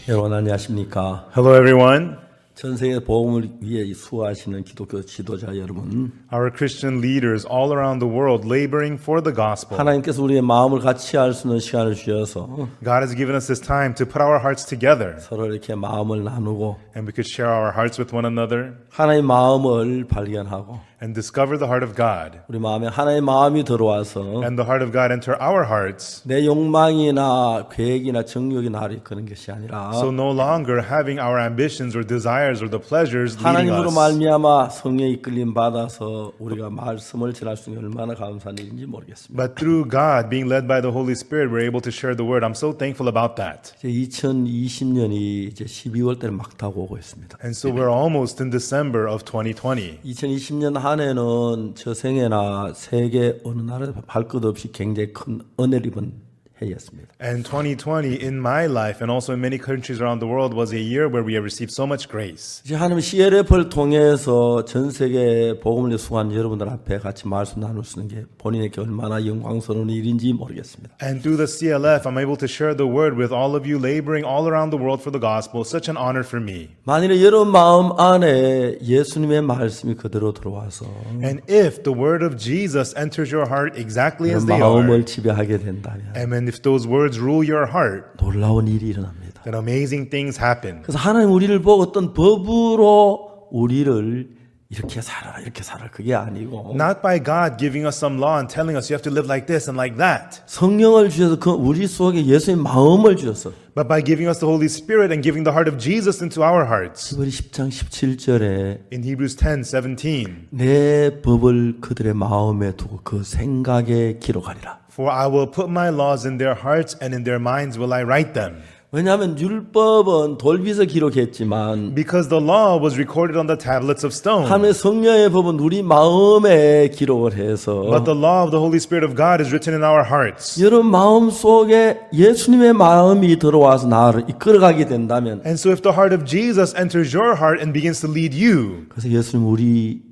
여러분 안녕하십니까? Hello, everyone. 전 세계 복음을 위해 수고하시는 기독교 지도자 여러분, Our Christian leaders all around the world laboring for the gospel. 하나님께서 우리의 마음을 같이 할 수 있는 시간을 주셔서 God has given us this time to put our hearts together 서로 이렇게 마음을 나누고 and we could share our hearts with one another 하나님의 마음을 발견하고 and discover the heart of God. 우리 마음에 하나님의 마음이 들어와서 And the heart of God enter our hearts. 내 욕망이나 계획이나 정욕이 나를 이끄는 것이 아니라 So no longer having our ambitions or desires or the pleasures leading 하나님으로 us. 말미암아 성령의 이끌림 받아서 우리가 말씀을 전할 수 있는 얼마나 감사한 일인지 모르겠습니다. But through God being led by the Holy Spirit, we're able to share the word. I'm so thankful about that. 이제 2020년이 이제 12월 달에 막 다가오고 있습니다. And so we're almost in December of 2020. 2020년 한 해는 저 생애나 세계 어느 나라에 발끝 없이 굉장히 큰 은혜를 입은 해였습니다. And 2020 in my life and also in many countries around the world was a year where we have received so much grace. 이제 하나님 CLF를 통해서 전 세계 복음을 수고한 여러분들 앞에 같이 말씀 나눌 수 있는 게 본인에게 얼마나 영광스러운 일인지 모르겠습니다. And through the CLF, I'm able to share the word with all of you laboring all around the world for the gospel. Such an honor for me. 만일에 여러분 마음 안에 예수님의 말씀이 그대로 들어와서 And if the word of Jesus enters your heart exactly as they 마음을 are, 지배하게 된다면 and if those words rule your heart, 놀라운 일이 일어납니다. then amazing things happen. 그래서 하나님 우리를 보고 어떤 법으로 우리를 이렇게 살아라 이렇게 살아라 그게 아니고 Not by God giving us some law and telling us you have to live like this and like that, 성령을 주셔서 그 우리 속에 예수의 마음을 주셔서 but by giving us the Holy Spirit and giving the heart of Jesus into our hearts. 히브리 10장 17절에 In Hebrews 10:17, 내 법을 그들의 마음에 두고 그 생각에 기록하리라. for I will put my laws in their hearts and in their minds will I write them. 왜냐하면 율법은 돌빗에 기록했지만 Because the law was recorded on the tablets of stone. 하나님의 성령의 법은 우리 마음에 기록을 해서 But the law of the Holy Spirit of God is written in our hearts. 여러분 마음 속에 예수님의 마음이 들어와서 나를 이끌어가게 된다면 And so if the heart of Jesus enters your heart and begins to lead you, 그래서 예수님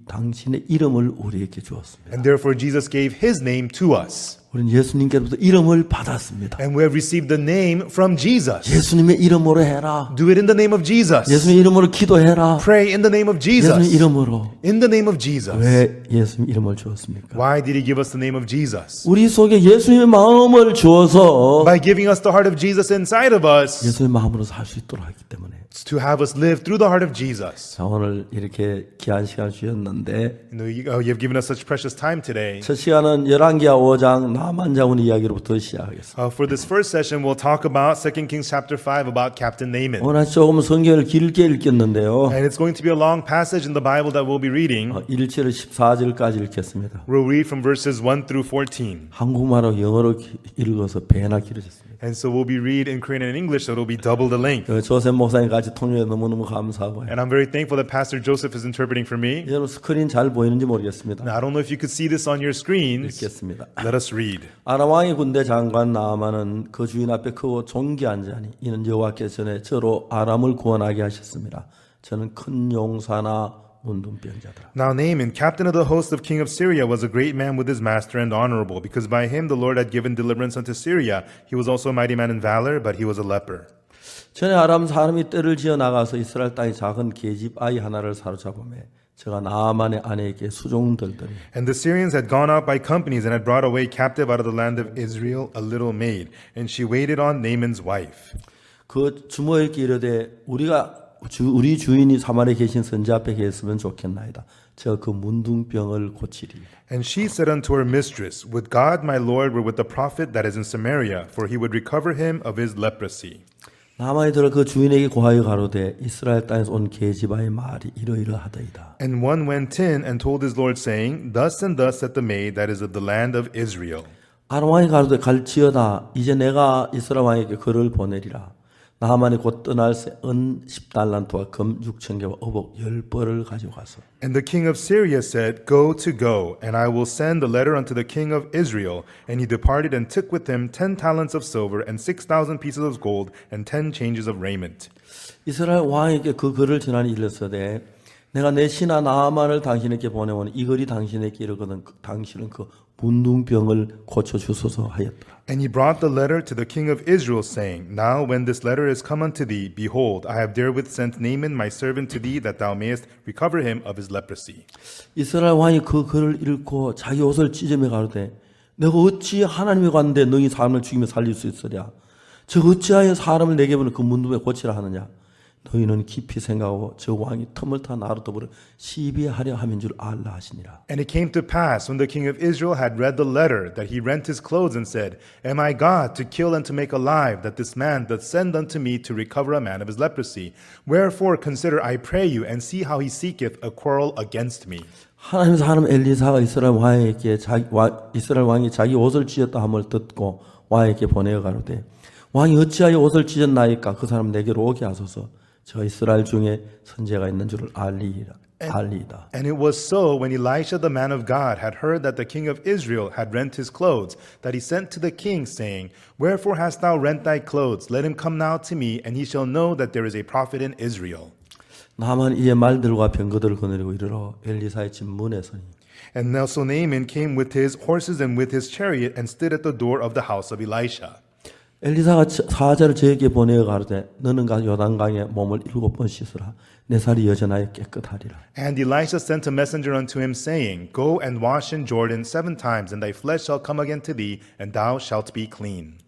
당신의 이름을 우리에게 주었습니다. and therefore Jesus gave his name to us. 우리는 예수님께로부터 이름을 받았습니다. And we have received the name from Jesus. 예수님의 이름으로 해라. Do it in the name of Jesus. 예수님 이름으로 기도해라. Pray in the name of 예수님 Jesus. 이름으로. In the name of Jesus. 왜 예수님 이름을 주었습니까? Why did he give us the name of Jesus? 우리 속에 예수님의 마음을 주어서 By giving us the heart of Jesus inside of us, 예수님의 마음으로 살 수 있도록 하기 때문에. to have us live through the heart of Jesus. 자, 오늘 이렇게 귀한 시간 주셨는데 You have given us such precious time today. 첫 시간은 열왕기하 5장 나만 장군 이야기로부터 시작하겠습니다. For this first session, we'll talk about 2 Kings chapter 5 about Captain Naaman. 오늘 조금 성경을 길게 읽겠는데요. And it's going to be a long passage in the Bible that we'll be reading. 1절에서 14절까지 읽겠습니다. We'll read from verses 1 through 14. 한국말하고 영어로 읽어서 배나 길어졌습니다. And so we'll be read in Korean and English, so it'll be double the length. 조셉 목사님 같이 통역해 너무너무 감사하고요. And I'm very thankful that Pastor Joseph is interpreting for me. 여러분 스크린 잘 보이는지 모르겠습니다. Now, I don't know if you could see this on your screens. 읽겠습니다. Let us read. 아람 왕의 군대 장관 나아만은 그 주인 앞에 크고 존귀한 자니 이는 여호와께서 전에 저로 아람을 구원하게 하셨습니다. 저는 큰 용사나 문둥병자더라. Now Naaman, captain of the host of king of Syria, was a great man with his master and honorable, because by him the Lord had given deliverance unto Syria. He was also a mighty man in valor, but he was a leper. 전에 아람 사람이 떼를 지어 나가서 이스라엘 땅의 작은 계집 아이 하나를 사로잡음에 제가 나아만의 아내에게 수종들더니 And the Syrians had gone out by companies and had brought away captive out of the land of Israel a little maid, and she waited on Naaman's wife. 그 주모에게 이르되 우리 주인이 사마리에 계신 선지 앞에 계셨으면 좋겠나이다. 제가 그 문둥병을 고치리. And she said unto her mistress, Would God my Lord were with the prophet that is in Samaria, for he would recover him of his leprosy. 나만이 들어 그 주인에게 고하여 가로되 이스라엘 땅에서 온 계집아의 말이 이러이러하더이다. And one went in and told his Lord, saying, Thus and thus said the maid that is of the land of Israel. 아람 왕이 가로되 갈지어다. 이제 내가 이스라엘 왕에게 그를 보내리라. 나하만이 곧 떠날 새 은 10달란트와 금 6,000개와 어복 10벌을 가져가서 And the king of Syria said, Go, and I will send the letter unto the king of Israel. And he departed and took with him 10 talents of silver and 6,000 pieces of gold and 10 changes of raiment. 이스라엘 왕에게 그 글을 전하니 일렀으되 내가 내 신하 나아만을 당신에게 보내오니 이글이 당신에게 이르거든 당신은 그 문둥병을 고쳐주소서 하였더라. And he brought the letter to the king of Israel, saying, Now when this letter is come unto thee, behold, I have therewith sent Naaman my servant to thee, that thou mayest recover him of his leprosy. 이스라엘 왕이 그 글을 읽고 자기 옷을 찢으며 가로되 내가 어찌 하나님의 관데 너희 사람을 죽이며 살릴 수 있으랴. 저 어찌하여 사람을 내게 보내 그 문둥병 고치라 하느냐. 너희는 깊이 생각하고 저 왕이 틈을 타 나로 더불어 시비하려 함인 줄 알라 하시니라. And it came to pass, when the king of Israel had read the letter, that he rent his clothes and said, Am I God to kill and to make alive, that this man doth send unto me to recover a man of his leprosy? Wherefore consider, I pray you, and see how he seeketh a quarrel against me. 하나님의 사람 엘리사가 이스라엘 왕이 자기 옷을 찢었다 함을 듣고 왕에게 보내어 가로되 왕이 어찌하여 옷을 찢었나이까 그 사람 내게로 오게 하소서. 저 이스라엘 중에 선지자가 있는 줄을 알리이다. And it was so, when Elisha the man of God had heard that the king of Israel had rent his clothes, that he sent to the king, saying, Wherefore hast thou rent thy clothes? Let him come now to me, and he shall know that there is a prophet in Israel. 나만 이에 말들과 병거들을 거느리고 이르러 엘리사의 집 문에 서니 And also Naaman came with his horses and with his chariot, and stood at the door of the house of Elisha. 엘리사가 사자를 저에게 보내어 가로되 너는 가 요단강에 몸을 7번 씻으라 내 살이 여전하여 깨끗하리라. And Elisha sent a messenger unto him, saying, Go and wash in Jordan 7 times, and thy flesh shall come again to thee, and thou shalt be clean.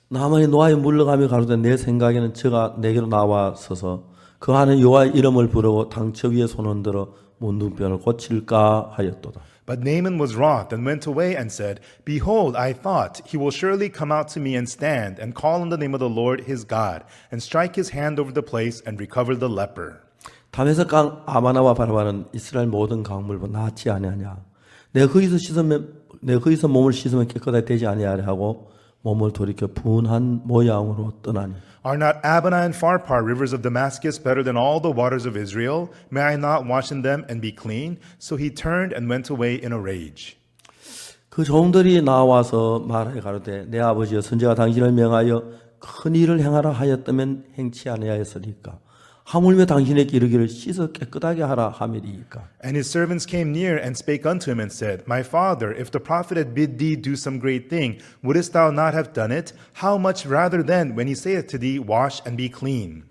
나만이 노아에 물러가며 가로되 내 생각에는 저가 내게로 나와서서 그 안에 여호와의 이름을 부르고 당처 위에 손을 들어 문둥병을 고칠까 하였도다. But Naaman was wroth, and went away, and said, Behold, I thought, he will surely come out to me and stand, and call on the name of the Lord his God, and strike his hand over the place, and recover the leper. 다메섹 강 아마나와 바라바는 이스라엘 모든 강물보다 낫지 아니하냐. 내가 거기서 몸을 씻으면 깨끗하게 되지 아니하려 하고 몸을 돌이켜 분한 모양으로 떠나니. Are not Abana and Pharpar, rivers of Damascus, better than all the waters of Israel? May I not wash in them and be clean? So he turned and went away in a rage. 그 종들이 나와서 말하여 가로되 내 아버지여 선지자가 당신을 명하여 큰 일을 행하라 하였다면 행치 아니하였으리까. 하물며 당신에게 이르기를 씻어 깨끗하게 하라 함이리이까. And his servants came near and spake unto him and said, My father, if the prophet had bid thee do some great thing, wouldest thou not have done it? How much rather then when he saith to thee, Wash and be clean?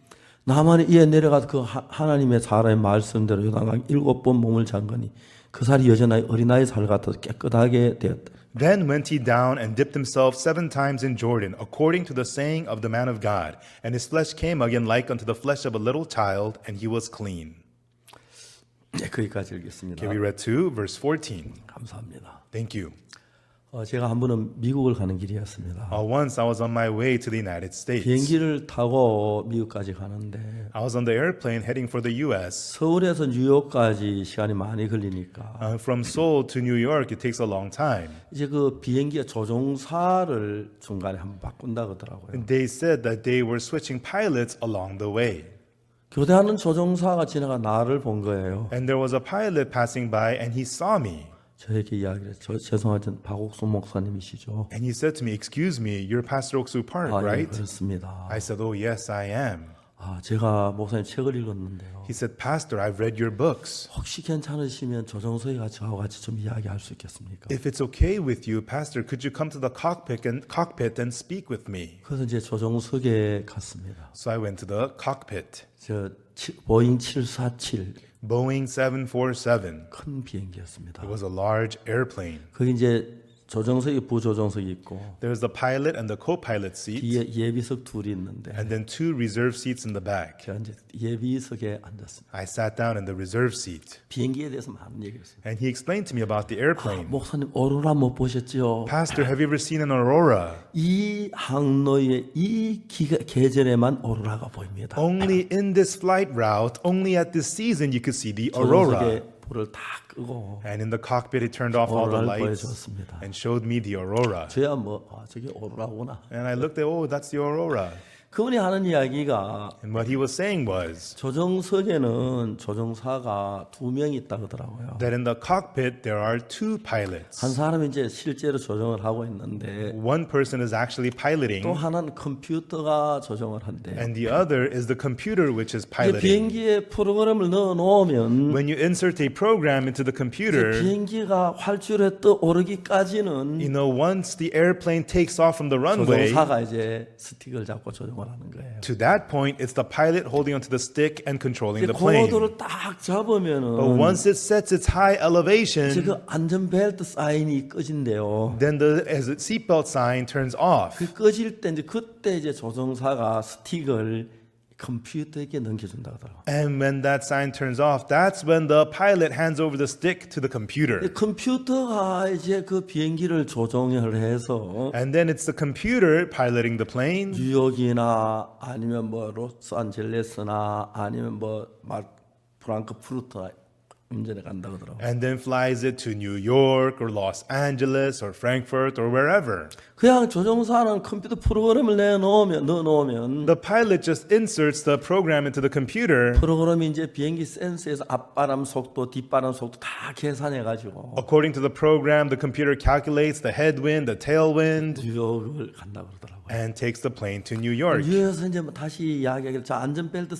나만이 이에 내려가서 그 하나님의 사람의 말씀대로 요단강 7번 몸을 잠그니 그 살이 여전하여 어린아이 살 같아서 깨끗하게 되었다. Then went he down and dipped himself 7 times in Jordan, according to the saying of the man of God. And his flesh came again like unto the flesh of a little child, and he was clean. 네, 거기까지 읽겠습니다. Okay, we read 2, verse 14. 감사합니다. Thank you. 제가 한 번은 미국을 가는 길이었습니다. Once I was on my way to the United States. 비행기를 타고 미국까지 가는데 I was on the airplane heading for the U.S. 서울에서 뉴욕까지 시간이 많이 걸리니까 From Seoul to New York, it takes a long time. 이제 그 비행기의 조종사를 중간에 한번 바꾼다 그러더라고요. And they said that they were switching pilots along the way. 교대하는 조종사가 지나가 나를 본 거예요. And there was a pilot passing by, and he saw me. 저에게 이야기를 했죠. 죄송하지만 박옥수 목사님이시죠? And he said to me, Excuse me, you're Pastor Oksu Park, 예, right? 그렇습니다. I said, Oh, yes, I am. 제가 목사님 책을 읽었는데요. He said, Pastor, I've read your books. 혹시 괜찮으시면 조종석에 같이 저와 같이 좀 이야기할 수 있겠습니까? If it's okay with you, Pastor, could you come to the cockpit and speak with me? 그래서 이제 조종석에 갔습니다. So I went to the cockpit. 보잉 747 Boeing 747. 큰 비행기였습니다. It was a large airplane. 거기 이제 조종석이 부조종석이 있고 There was the pilot and the co-pilot seat, 뒤에 예비석 둘이 있는데 and then 2 reserve seats in the back. 제가 이제 예비석에 앉았습니다. I sat down in the reserve seat. 비행기에 대해서 많은 얘기를 했어요. And he explained to me about the airplane. 목사님 오로라 못 보셨죠? Pastor, have you ever seen an aurora? 이 항로의 이 계절에만 오로라가 보입니다. Only in this flight route, only at this season, you could see the aurora. 조종석에 불을 다 끄고 And in the cockpit, it turned off all the 오로라를 lights 보여줬습니다. and showed me the aurora. 저야 저게 오로라구나. And I looked at, oh, that's the aurora. 그분이 하는 이야기가 And what he was saying was 조종석에는 조종사가 2명이 있다고 하더라고요. that in the cockpit there are two pilots. 한 사람이 이제 실제로 조종을 하고 있는데 One person is actually piloting, 또 하나는 컴퓨터가 조종을 한대요. and the other is the computer which is 이제 piloting. 비행기에 프로그램을 넣어 놓으면 When you insert a program into the computer, 비행기가 활주로에 떠오르기까지는 once the airplane takes off from the runway, 조종사가 이제 스틱을 잡고 조종을 하는 거예요. to that point, it's the pilot holding onto the stick and controlling 이제 the plane. 고도를 딱 But 잡으면은 once it sets its high 이제 elevation, 그 안전벨트 사인이 꺼진대요. then as the seatbelt sign turns off. 그 꺼질 때 이제 그때 이제 조종사가 스틱을 컴퓨터에게 넘겨준다 하더라고요. And when that sign turns off, that's when the pilot hands over the stick to the computer. 컴퓨터가 이제 그 비행기를 조종을 해서 And then it's the computer piloting the plane, 뉴욕이나 아니면 뭐 로스앤젤레스나 아니면 뭐 프랑크푸르트 운전해 간다 그러더라고요. and then flies it to New York or Los Angeles or Frankfurt or wherever. 그냥 조종사는 컴퓨터 프로그램을 넣어놓으면 The pilot just inserts the program into the computer. 프로그램이 이제 비행기 센서에서 앞바람 속도, 뒷바람 속도 다 계산해 가지고 According to the program, the computer calculates the headwind, the tailwind, 뉴욕을 간다 그러더라고요. and takes the plane to New York. 뉴욕에서 이제 뭐 다시 이야기하기를 저 안전벨트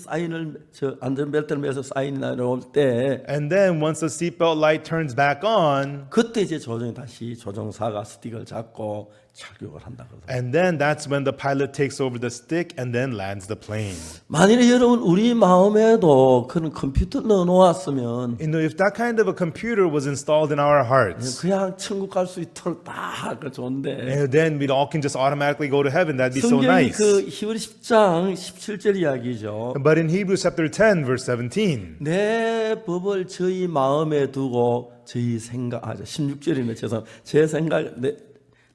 안전벨트를 매서 사인이 나올 때 And then once the seatbelt light turns back on, 그때 이제 다시 조종사가 스틱을 잡고 착륙을 한다 그러더라고요. and then that's when the pilot takes over the stick and then lands the plane. 만일에 여러분 우리 마음에도 그런 컴퓨터 넣어놓았으면 If that kind of a computer was installed in our hearts, 그냥 천국 갈 수 있도록 다 좋은데 and then we all can just automatically go to heaven, that'd be so 성경이 nice. 그 히브리 10장 17절 이야기죠. But in Hebrews chapter 10, verse 17, 내 법을 저희 마음에 두고 저희 생각 16절이네 죄송합니다. 제 생각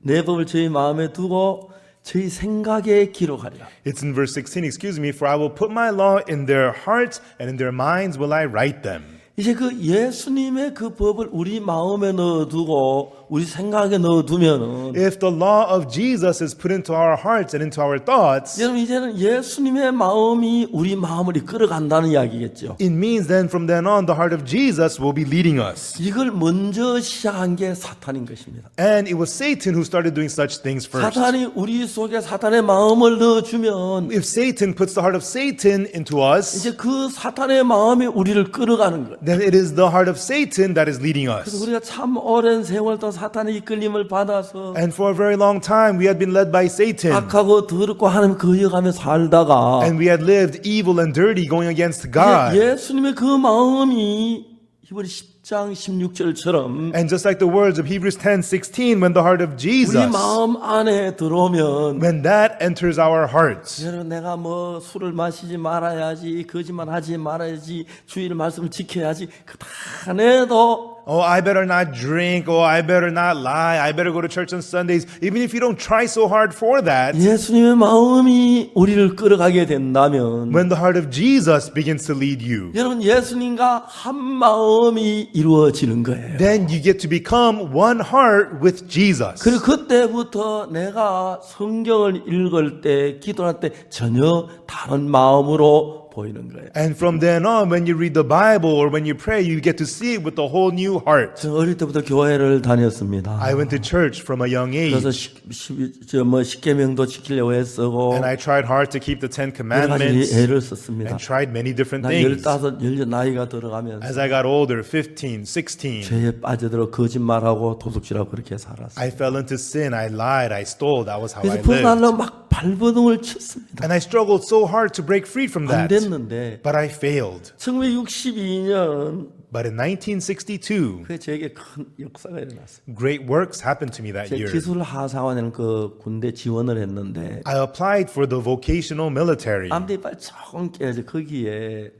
내 법을 저희 마음에 두고 저희 생각에 기록하리라. it's in verse 16, excuse me, for I will put my law in their hearts and in their minds will I write them. 이제 그 예수님의 그 법을 우리 마음에 넣어두고 우리 생각에 넣어두면은 If the law of Jesus is put into our hearts and into our thoughts, 여러분 이제는 예수님의 마음이 우리 마음을 이끌어간다는 이야기겠죠. it means then from then on the heart of Jesus will be leading us. 이걸 먼저 시작한 게 사탄인 것입니다. And it was Satan who started doing such things first. 사탄이 우리 속에 사탄의 마음을 넣어주면 If Satan puts the heart of Satan into us, 이제 그 사탄의 마음이 우리를 끌어가는 거예요. then it is the heart of Satan that is leading 그래서 us. 우리가 참 오랜 세월 동안 사탄의 이끌림을 받아서 And for a very long time, we had been led by Satan. 악하고 더럽고 하나님 거역하며 살다가 And we had lived evil and dirty going against 이제 God. 예수님의 그 마음이 히브리 10장 16절처럼 And just like the words of Hebrews 10:16, when the heart of 우리 Jesus, 마음 안에 들어오면 when that enters our hearts, 여러분 내가 뭐 술을 마시지 말아야지 거짓말하지 말아야지 주일 말씀을 지켜야지 그 다 해도 oh, I better not drink, oh, I better not lie, I better go to church on Sundays, even if you don't try so hard for that, 예수님의 마음이 우리를 끌어가게 된다면 when the heart of Jesus begins to lead you, 여러분 예수님과 한 마음이 이루어지는 거예요. then you get to become one heart with Jesus. 그리고 그때부터 내가 성경을 읽을 때 기도할 때 전혀 다른 마음으로 보이는 거예요. And from then on, when you read the Bible or when you pray, you get to see it with a whole new heart. 저 어릴 때부터 교회를 다녔습니다. I went to church from a young 그래서 age, 십계명도 지키려고 애쓰고 and I tried hard to keep the Ten 여러 가지 Commandments 애를 썼습니다. and tried many different 나 things. 15, 16 나이가 들어가면서 As I got older, 15, 16, 죄에 빠져들어 거짓말하고 도둑질하고 그렇게 살았어요. I fell into sin. I lied. I stole. That was how I 그래서 lived. 벗어나려고 막 발버둥을 쳤습니다. And I struggled so hard to break free from 안 that. 됐는데 But I failed. 1962년 But in 1962, 그게 저에게 큰 역사가 일어났어요. great works happened to me that 제 year. 기술 하사관에는 그 군대 지원을 했는데 I applied for the vocational military. 암대빨 조금 깨져 거기에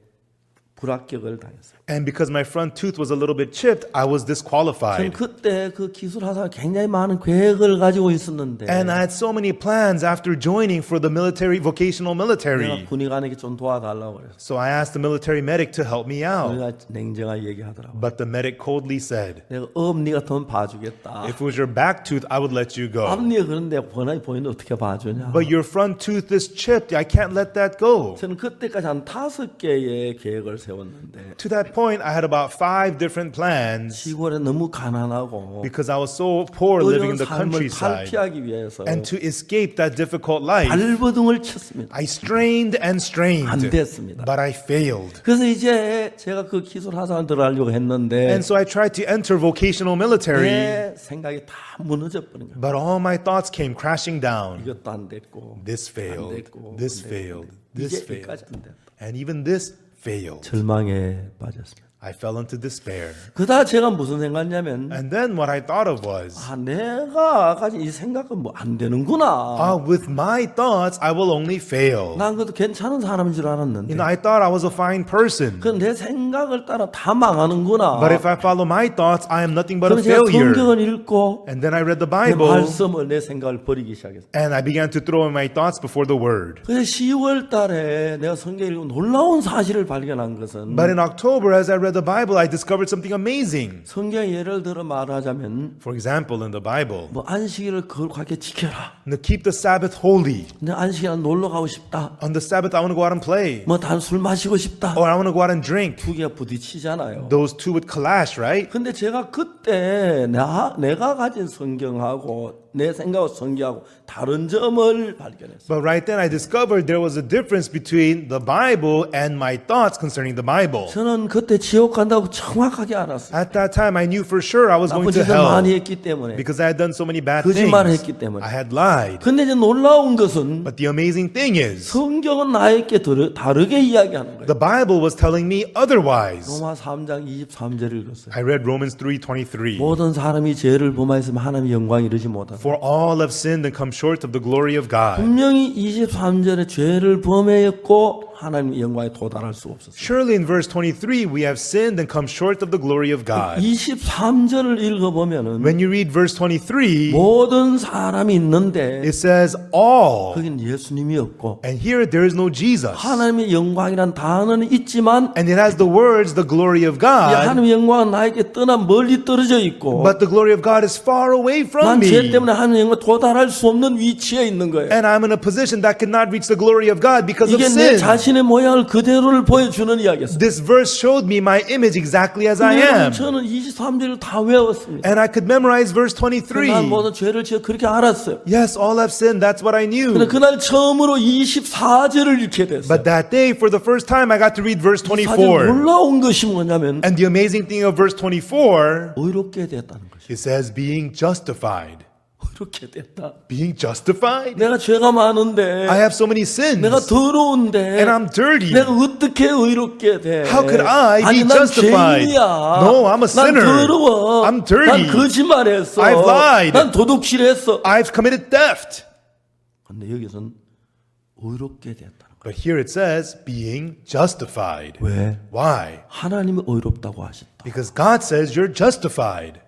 불합격을 당했어요. And because my front tooth was a little bit chipped, I was 저는 disqualified. 그때 그 기술 하사가 굉장히 많은 계획을 가지고 있었는데 And I had so many plans after joining for the military, vocational 내가 military. 군의관에게 좀 도와달라고 그랬어요. So I asked the military medic to help me out. 우리가 냉정하게 얘기하더라고요. But the medic coldly said, 내가 앞니 같으면 봐주겠다. if it was your back tooth, I would let you go. 앞니가 그런데 번화히 보이는데 어떻게 봐주냐. But your front tooth is chipped. I can't let that go. 저는 그때까지 한 5개의 계획을 세웠는데 To that point, I had about 5 different plans 시골에 너무 가난하고 because I was so poor living in 어려운 the 삶을 countryside. 탈피하기 위해서 And to escape that difficult life, 발버둥을 쳤습니다. I strained and 안 strained, 됐습니다. but I failed. 그래서 이제 제가 그 기술 하사를 들어가려고 했는데 And so I tried to enter vocational military, 내 생각이 다 무너져 버린 거예요. but all my thoughts came crashing down. 이것도 안 됐고 This 안 failed, 됐고 this 안 됐고. failed, this 이제 failed, 여기까지 안 됐다. and even this failed. 절망에 빠졌습니다. I fell into despair. 그다 제가 무슨 생각했냐면 And then what I thought of was, 내가 가진 이 생각은 뭐 안 되는구나. with my thoughts, I will only fail. 난 그래도 괜찮은 사람인 줄 알았는데 I thought I was a fine person. 그 내 생각을 따라 다 망하는구나. But if I follow my thoughts, I am nothing but a 그럼 제가 failure. 성경을 읽고 And then I read the 내 Bible, 말씀을 내 생각을 버리기 시작했어요. and I began to throw in my thoughts before the Word. 그래서 10월 달에 내가 성경을 읽고 놀라운 사실을 발견한 것은 But in October, as I read the Bible, I discovered something amazing. 성경 예를 들어 말하자면 For example, in the Bible, 뭐 안식일을 거룩하게 지켜라. keep the Sabbath holy. 내 안식일에 놀러 가고 싶다. On the Sabbath, I want to go out and play. 뭐 단 술 마시고 싶다. Or I want to go out and drink. 두 개가 부딪히잖아요. Those two would clash, right? 근데 제가 그때 내가 가진 성경하고 내 생각하고 성경하고 다른 점을 발견했어요. But right then, I discovered there was a difference between the Bible and my thoughts concerning the Bible. 저는 그때 지옥 간다고 정확하게 알았어요. At that time, I knew for sure I was 나쁜 going to 짓을 hell 많이 했기 때문에. because I had done so many bad things. 거짓말을 했기 때문에. I had lied. 근데 이제 놀라운 것은 But the amazing thing is, 성경은 나에게 다르게 이야기하는 거예요. the Bible was telling me otherwise. 로마 3장 23절을 읽었어요. I read Romans 3:23. 모든 사람이 죄를 범하였으면 하나님의 영광을 이루지 못하다. For all have sinned and come short of the glory of God. 분명히 23절에 죄를 범했고 하나님의 영광에 도달할 수 없었어요. Surely in verse 23 we have sinned and come short of the glory of God. 23절을 읽어보면은 When you read verse 23, 모든 사람이 있는데 it says all. 거긴 예수님이 없고 And here there is no Jesus. 하나님의 영광이란 단어는 있지만 And it has the words, the glory of 이 God. 하나님의 영광은 나에게 떠나 멀리 떨어져 있고 But the glory of God is far away from 난 죄 me. 때문에 하나님의 영광에 도달할 수 없는 위치에 있는 거예요. And I'm in a position that cannot reach the glory of God because of 이게 내 sin. 자신의 모양을 그대로를 보여주는 이야기였어요. This verse showed me my image exactly as I am. 저는 23절을 다 외웠습니다. And I could memorize verse 난 23. 모든 죄를 지어 그렇게 알았어요. Yes, all have sinned. That's what I 근데 knew. 그날 처음으로 24절을 읽게 됐어요. But that day, for the first time, I got to read verse 사실 24. 놀라운 것이 뭐냐면 And the amazing thing of verse 24, 의롭게 됐다는 것이에요. it says being justified. 의롭게 됐다. Being justified? 내가 죄가 많은데 I have so many sins. 내가 더러운데 And I'm dirty. 내가 어떻게 의롭게 돼? How could I be 아니 난 justified? 죄인이야. No, I'm a sinner. 난 더러워. I'm dirty. 난 거짓말했어. I've lied. 난 도둑질했어. I've committed theft. 근데 여기서는 의롭게 됐다는 거예요. But here it says being justified. 왜? Why? 하나님이 의롭다고 하셨다. Because God says you're justified.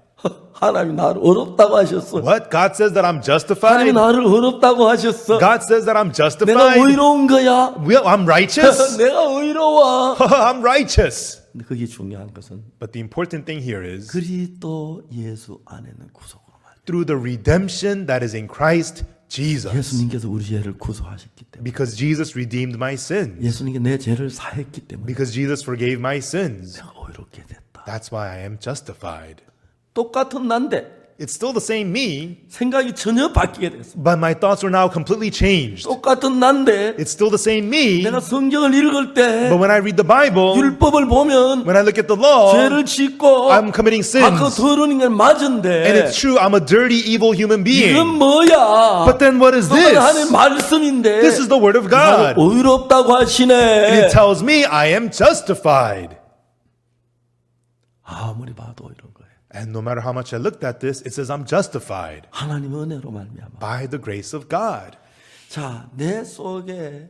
하나님이 나를 의롭다고 하셨어. What? God says that I'm 하나님이 justified? 나를 의롭다고 하셨어. God says that I'm 내가 justified? 의로운 거야. Well, I'm righteous? 내가 의로워. I'm righteous. 근데 그게 중요한 것은 But the important thing here is 그리스도 예수 안에는 구속으로 말이야. through the redemption that is in Christ Jesus. 예수님께서 우리 죄를 구속하셨기 때문에. Because Jesus redeemed my sins. 예수님께 내 죄를 사했기 때문에 Because Jesus forgave my sins. 내가 의롭게 됐다. That's why I am justified. 똑같은 난데 It's still the same me, 생각이 전혀 바뀌게 됐어. but my thoughts are now completely changed. 똑같은 난데 It's still the same me, 내가 성경을 읽을 때 but when I read the Bible, 율법을 보면 when I look at the law, 죄를 짓고 I'm committing 아까 sins. 더러운 인간 And 맞은데 it's true, I'm a dirty, evil human 이건 being. 뭐야? But then what is 그건 하나님 this? 말씀인데 This is the word of God. 의롭다고 And 하시네. it tells me I am justified. 아무리 봐도 이런 거예요. And no matter how much I looked at this, it says I'm justified 하나님의 은혜로 말미암아. by the grace of God. 자, 내 속에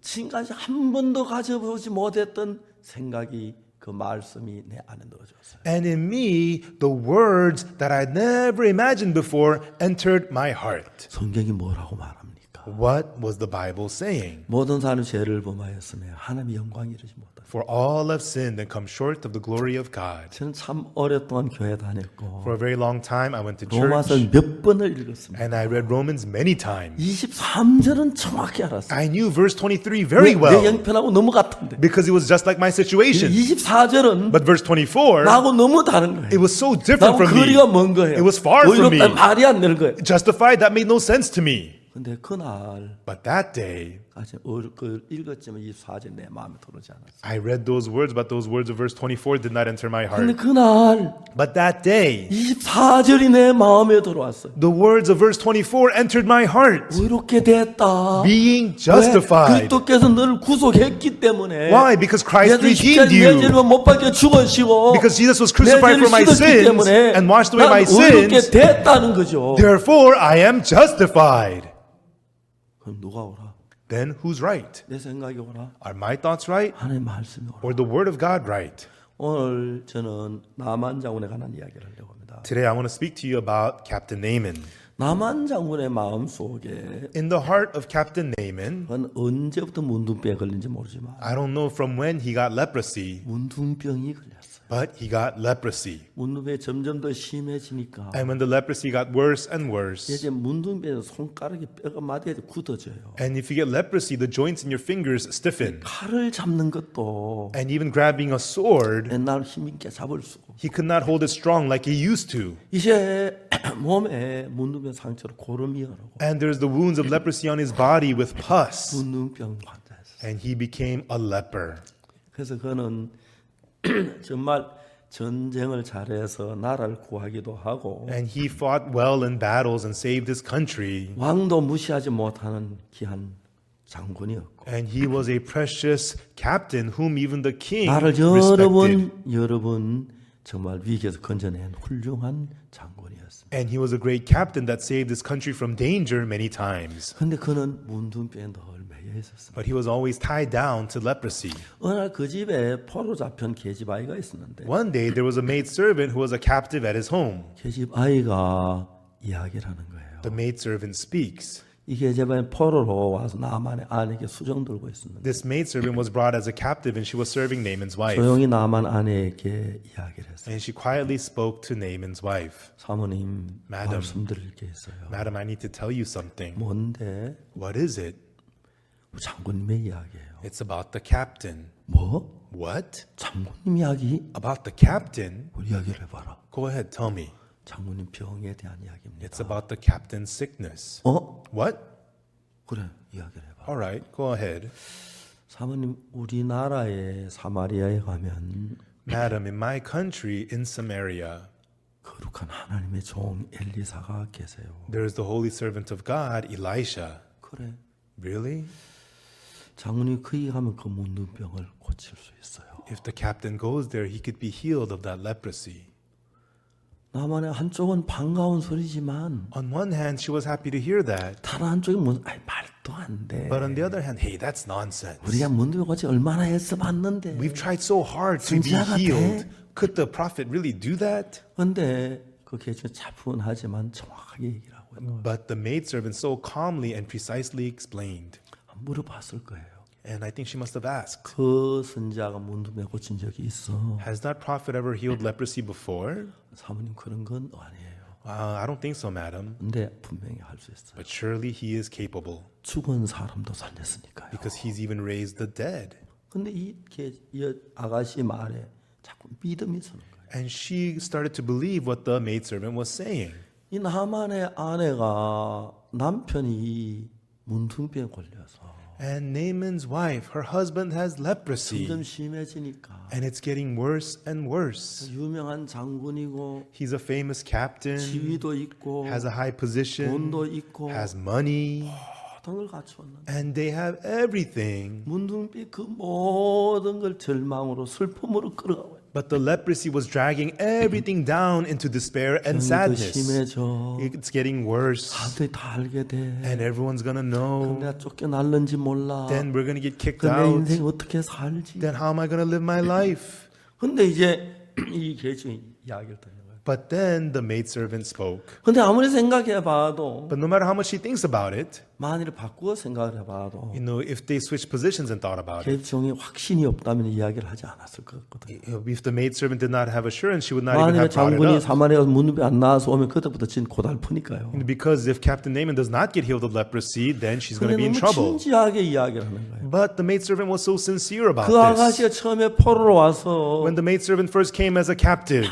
지금까지 한 번도 가져보지 못했던 생각이 그 말씀이 내 안에 넣어졌어요. And in me, the words that I never imagined before entered my heart. 성경이 뭐라고 말합니까? What was the Bible saying? 모든 사람이 죄를 범하였으며 하나님의 영광이 이르지 못하다. For all have sinned and come short of the glory of God. 저는 참 오랫동안 교회 다녔고 For a very long time, I went to 로마서 church 몇 번을 읽었습니다. and I read Romans many times. 23절은 정확히 알았어요. I knew verse 23 very 내 well 형편하고 너무 같은데 because it was just like my situation. 24절은 But verse 24, 나하고 너무 다른 it 거예요. was so different 나하고 from me. 거리가 먼 거예요. It was far from me. 의롭다 말이 안 되는 거예요. Justified, that made no sense to me. 근데 그날 But that day, 아직 그 읽었지만 24절 내 마음에 들어오지 않았어요. I read those words, but those words of verse 24 did not enter my 근데 heart. 그날 But that day, 24절이 내 마음에 들어왔어요. the words of verse 24 entered my heart. 의롭게 됐다. Being 왜? justified. 그리스도께서 너를 구속했기 때문에 Why? Because Christ 내 redeemed 내 you. 죄를 못 박혀 죽으시고 Because Jesus was 내 crucified 죄를 for my 씻었기 sins 때문에 and washed away my 난 의롭게 sins. 됐다는 거죠. Therefore, I am justified. 그럼 누가 오라? Then who's right? 내 생각이 오라? Are my thoughts right 하나님 말씀이 오라? or the word of God right? 오늘 저는 나만 장군에 관한 이야기를 하려고 합니다. Today, I want to speak to you about Captain Naaman. 나만 장군의 마음 속에 In the heart of Captain Naaman, 그건 언제부터 문둥병에 걸린지 모르지만 I don't know from when he got leprosy, 문둥병이 걸렸어요. but he got leprosy. 문둥병이 점점 더 심해지니까 And when the leprosy got worse and worse, 이제 문둥병은 손가락이 뼈가 마디에 굳어져요. and if you get leprosy, the joints in your fingers stiffen. 칼을 잡는 것도 And even grabbing a sword, 옛날 힘있게 잡을 수고 he could not hold it strong like he used to. 이제 몸에 문둥병 상처로 고름이 흐르고 And there's the wounds of leprosy on his body with pus. 문둥병 환자였어요. And he became a leper. 그래서 그는 정말 전쟁을 잘해서 나라를 구하기도 하고 And he fought well in battles and saved his country. 왕도 무시하지 못하는 귀한 장군이었고 And he was a precious captain whom even the king 나를 respected. 여러 번 정말 위기에서 건져낸 훌륭한 장군이었습니다. And he was a great captain that saved his country from danger many times. 그런데 그는 문둥병에 늘 매여 있었습니다. But he was always tied down to leprosy. 어느 날 그 집에 포로 잡힌 계집아이가 있었는데 One day there was a maidservant who was a captive at his home. 계집아이가 이야기를 하는 거예요. The maidservant speaks. 이 계집아이는 포로로 와서 나만의 아내에게 수정 들고 있었는데 This maidservant was brought as a captive and she was serving Naaman's wife. 조용히 나만 아내에게 이야기를 했어요. And she quietly spoke to Naaman's wife. 사모님 Madam. 말씀드릴 게 있어요. Madam, I need to tell you something. 뭔데? What is it? 장군님의 이야기예요. It's about the captain. 뭐? What? 장군님 이야기? About the captain? 우리 이야기를 해봐라. Go ahead, tell me. 장군님 병에 대한 이야기입니다. It's about the captain's sickness. 어? What? 그래 이야기를 해봐. All right, go ahead. 사모님 우리나라의 사마리아에 가면 Madam, in my country, in Samaria, 거룩한 하나님의 종 엘리사가 계세요. there is the holy servant of God, Elisha. 그래 Really? 장군이 그에 가면 그 문둥병을 고칠 수 있어요. If the captain goes there, he could be healed of that leprosy. 나만의 한쪽은 반가운 소리지만 On one hand, she was happy to hear that. 다른 한쪽은 뭐 말도 안 돼. But on the other hand, hey, that's nonsense. 우리가 문둥병 고치 얼마나 애써 봤는데. We've tried so hard to be 진짜가 healed. 돼? Could the prophet really do that? 근데 그 계집은 차분하지만 정확하게 얘기를 하고요. But the maidservant so calmly and precisely explained. 물어봤을 거예요. And I think she must have asked, 그 선지자가 문둥병 고친 적이 있어. has that prophet ever healed leprosy before? 사모님 그런 건 아니에요. I don't think so, madam. 근데 분명히 할 수 있어요. But surely he is capable 죽은 사람도 살렸으니까요. because he's even raised the dead. 근데 이 아가씨 말에 자꾸 믿음이 서는 거예요. And she started to believe what the maidservant was saying. 이 나만의 아내가 남편이 문둥병에 걸려서 And Naaman's wife, her husband has leprosy. 점점 심해지니까 And it's getting worse and worse. 유명한 장군이고 He's a famous captain, 지위도 있고 has a high position, 돈도 있고 has money, 모든 걸 갖추었는데 and they have everything. 문둥병 그 모든 걸 절망으로 슬픔으로 끌어가고 But the leprosy was dragging everything down into despair and 병이 더 sadness. 심해져. It's getting worse. 사람들이 다 알게 돼. And everyone's gonna know. 내가 쫓겨날는지 몰라. Then we're gonna get kicked 내 out. 인생 어떻게 살지? Then how am I gonna live my life? 근데 이제 이 계층이 이야기를 듣는 거예요. But then the maidservant spoke. 근데 아무리 생각해봐도 But no matter how much she thinks about it, 만일 바꾸어 생각을 해봐도 if they switched positions and thought about it, 계층이 확신이 없다면 이야기를 하지 않았을 것 같거든요. if the maidservant did not have assurance, she would not even 만일 have brought 장군이 it up. 사마리아 문밖에 안 나와서 오면 그때부터 진 고달프니까요. Because if Captain Naaman does not get healed of leprosy, then she's going to be in 너무 trouble. 진지하게 이야기를 하는 거예요. But the maidservant was so sincere about 그 this. 아가씨가 처음에 포로로 와서 When the maidservant first came as a captive,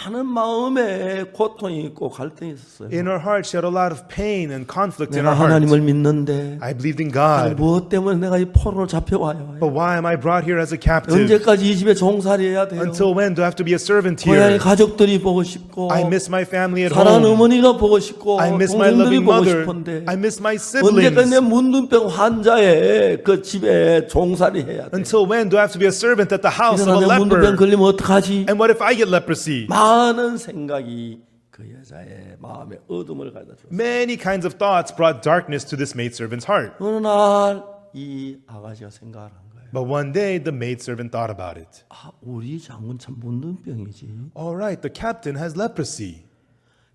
많은 마음에 고통이 있고 갈등이 있었어요. in her heart she had a lot of pain and conflict in her 내가 heart. 하나님을 믿는데 I believed in 아니, God, 무엇 때문에 내가 이 포로로 잡혀와요? but why am I brought here as a captive? 언제까지 이 집에 종살이해야 돼요? Until when do I have to be a servant 고향의 here? 가족들이 보고 싶고 I miss my family at 사랑하는 home. 어머니가 보고 싶고 I miss my 동생들이 loving 보고 mother. 싶은데 I miss my 언제까지 내 siblings. 문둥병 환자의 그 집에 종살이해야 돼? Until when do I have to be a servant at the house of a 이러나 내 문둥병 leper? 걸리면 어떡하지? And what if I get leprosy? 많은 생각이 그 여자의 마음에 어둠을 가져다 줬어요. Many kinds of thoughts brought darkness to this maidservant's heart. 어느 날 이 아가씨가 생각을 한 거예요. But one day the maidservant thought about it. 아, 우리 장군 참 문둥병이지. All right, the captain has leprosy.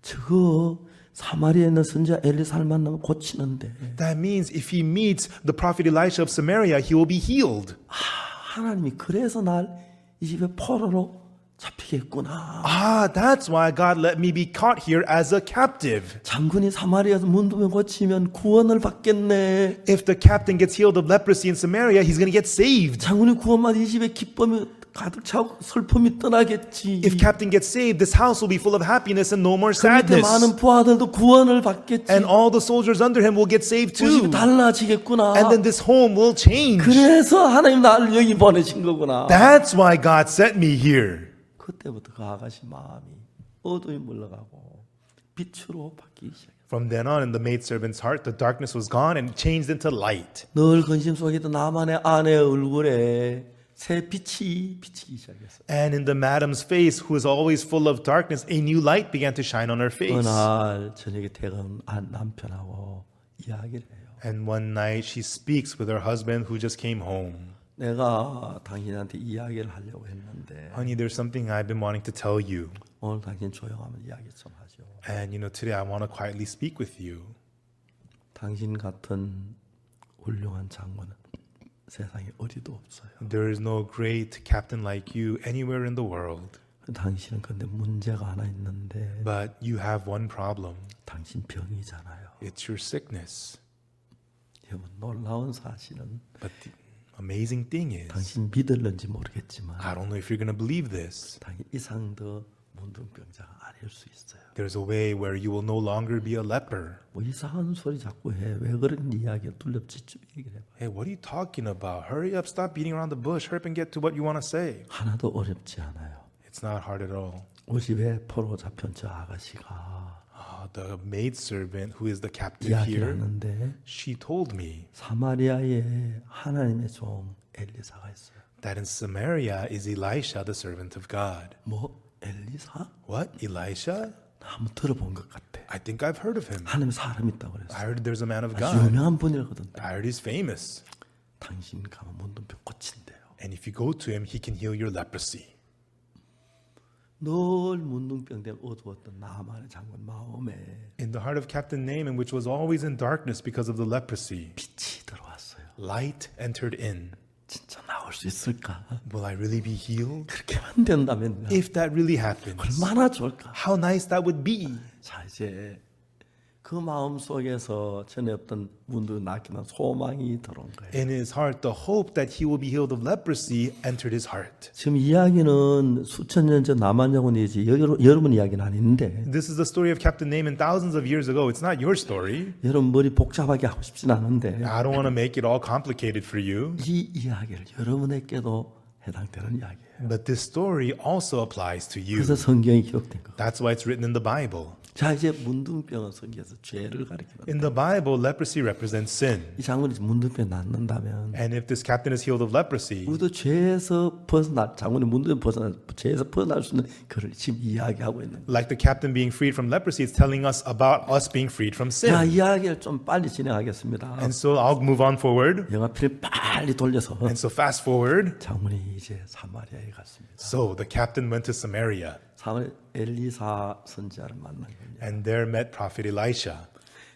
저거 사마리아에 있는 선지자 엘리사를 만나면 고치는데 That means if he meets the prophet Elisha of Samaria, he will be healed. 하나님이 그래서 날 이 집에 포로로 잡히겠구나. Ah, that's why God let me be caught here as a captive. 장군이 사마리아에서 문둥병 고치면 구원을 받겠네. If the captain gets healed of leprosy in Samaria, he's going to get saved. 장군이 구원받아 이 집에 기쁨이 가득 차고 슬픔이 떠나겠지. If captain gets saved, this house will be full of happiness and no more 그 밑에 sadness. 많은 부하들도 구원을 받겠지. And all the soldiers under him will get saved 그 집이 too. 달라지겠구나. And then this home will change. 그래서 하나님 나를 여기 보내신 거구나. That's why God sent me here. 그때부터 그 아가씨 마음이 어둠이 물러가고 빛으로 바뀌기 시작했어요. From then on, in the maidservant's heart, the darkness was gone and changed into light. 늘 근심 속에 있던 나만의 아내의 얼굴에 새 빛이 비치기 시작했어요. And in the madam's face, who is always full of darkness, a new light began to shine on her face. 어느 날 저녁에 퇴근 남편하고 이야기를 해요. And one night, she speaks with her husband who just came home. 내가 당신한테 이야기를 하려고 했는데 Honey, there's something I've been wanting to tell you. 오늘 당신 조용하면 이야기 좀 하죠. And today I want to quietly speak with you. 당신 같은 훌륭한 장군은 세상에 어디도 없어요. There is no great captain like you anywhere in the world. 당신은 근데 문제가 하나 있는데 But you have one problem. 당신 병이잖아요. It's your sickness. 여러분 놀라운 사실은 But the amazing thing is, 당신 믿을는지 모르겠지만 I don't know if you're going to believe this. 당신 이상 더 문둥병자가 아닐 수 있어요. There's a way where you will no longer be a leper. 뭐 이상한 소리 자꾸 해. 왜 그런 이야기야? 둘럽짓 얘기를 해봐. Hey, what are you talking about? Hurry up, stop beating around the bush. Hurry up and get to what you want to say. 하나도 어렵지 않아요. It's not hard at all. 우리 집에 포로 잡힌 저 아가씨가 The maidservant who is the captive 이야기를 here, 하는데 she told me 사마리아에 하나님의 종 엘리사가 있어요. that in Samaria is Elisha, the servant of God. 뭐 엘리사? What? Elisha? 나 한번 들어본 것 같아. I think I've heard of him. 하나님의 사람 있다고 I 그랬어. heard there's a man of 아주 God. 유명한 분이거든. I heard he's famous. 당신 가면 문둥병 고친대요. And if you go to him, he can heal your leprosy. 늘 문둥병 때문에 어두웠던 나만의 장군 마음에 In the heart of Captain Naaman, which was always in darkness because of the leprosy, 빛이 들어왔어요. light entered in. 진짜 나올 수 있을까? Will I really be healed? 그렇게만 된다면 If that really happens, 얼마나 좋을까? how nice that would be. 자 이제 그 마음 속에서 전에 없던 문득 낳기는 소망이 들어온 거예요. In his heart, the hope that he will be healed of leprosy entered his heart. 지금 이야기는 수천 년 전 남한 장군이지 여러분 이야기는 아닌데 This is the story of Captain Naaman thousands of years ago. It's not your story. 여러분 머리 복잡하게 하고 싶진 않은데 I don't want to make it all complicated for you. 이 이야기를 여러분에게도 해당되는 이야기예요. But this story also applies to you. 그래서 성경이 기록된 거. That's why it's written in the Bible. 자, 이제 문둥병은 성경에서 죄를 가리키는. In the Bible, leprosy represents sin. 이 장군이 문둥병 낫는다면 And if this captain is healed of leprosy, 우리도 죄에서 벗어날, 장군이 문둥병 벗어날, 죄에서 벗어날 수 있는 그를 지금 이야기하고 있는 거예요. like the captain being freed from leprosy, it's telling us about us being freed from 자, sin. 이야기를 좀 빨리 진행하겠습니다. And so I'll move on forward. 영화필 빨리 돌려서 And so fast forward. 장군이 이제 사마리아에 갔습니다. So the captain went to Samaria 사마리아 엘리사 선지자를 만난 거예요. and there met prophet Elisha.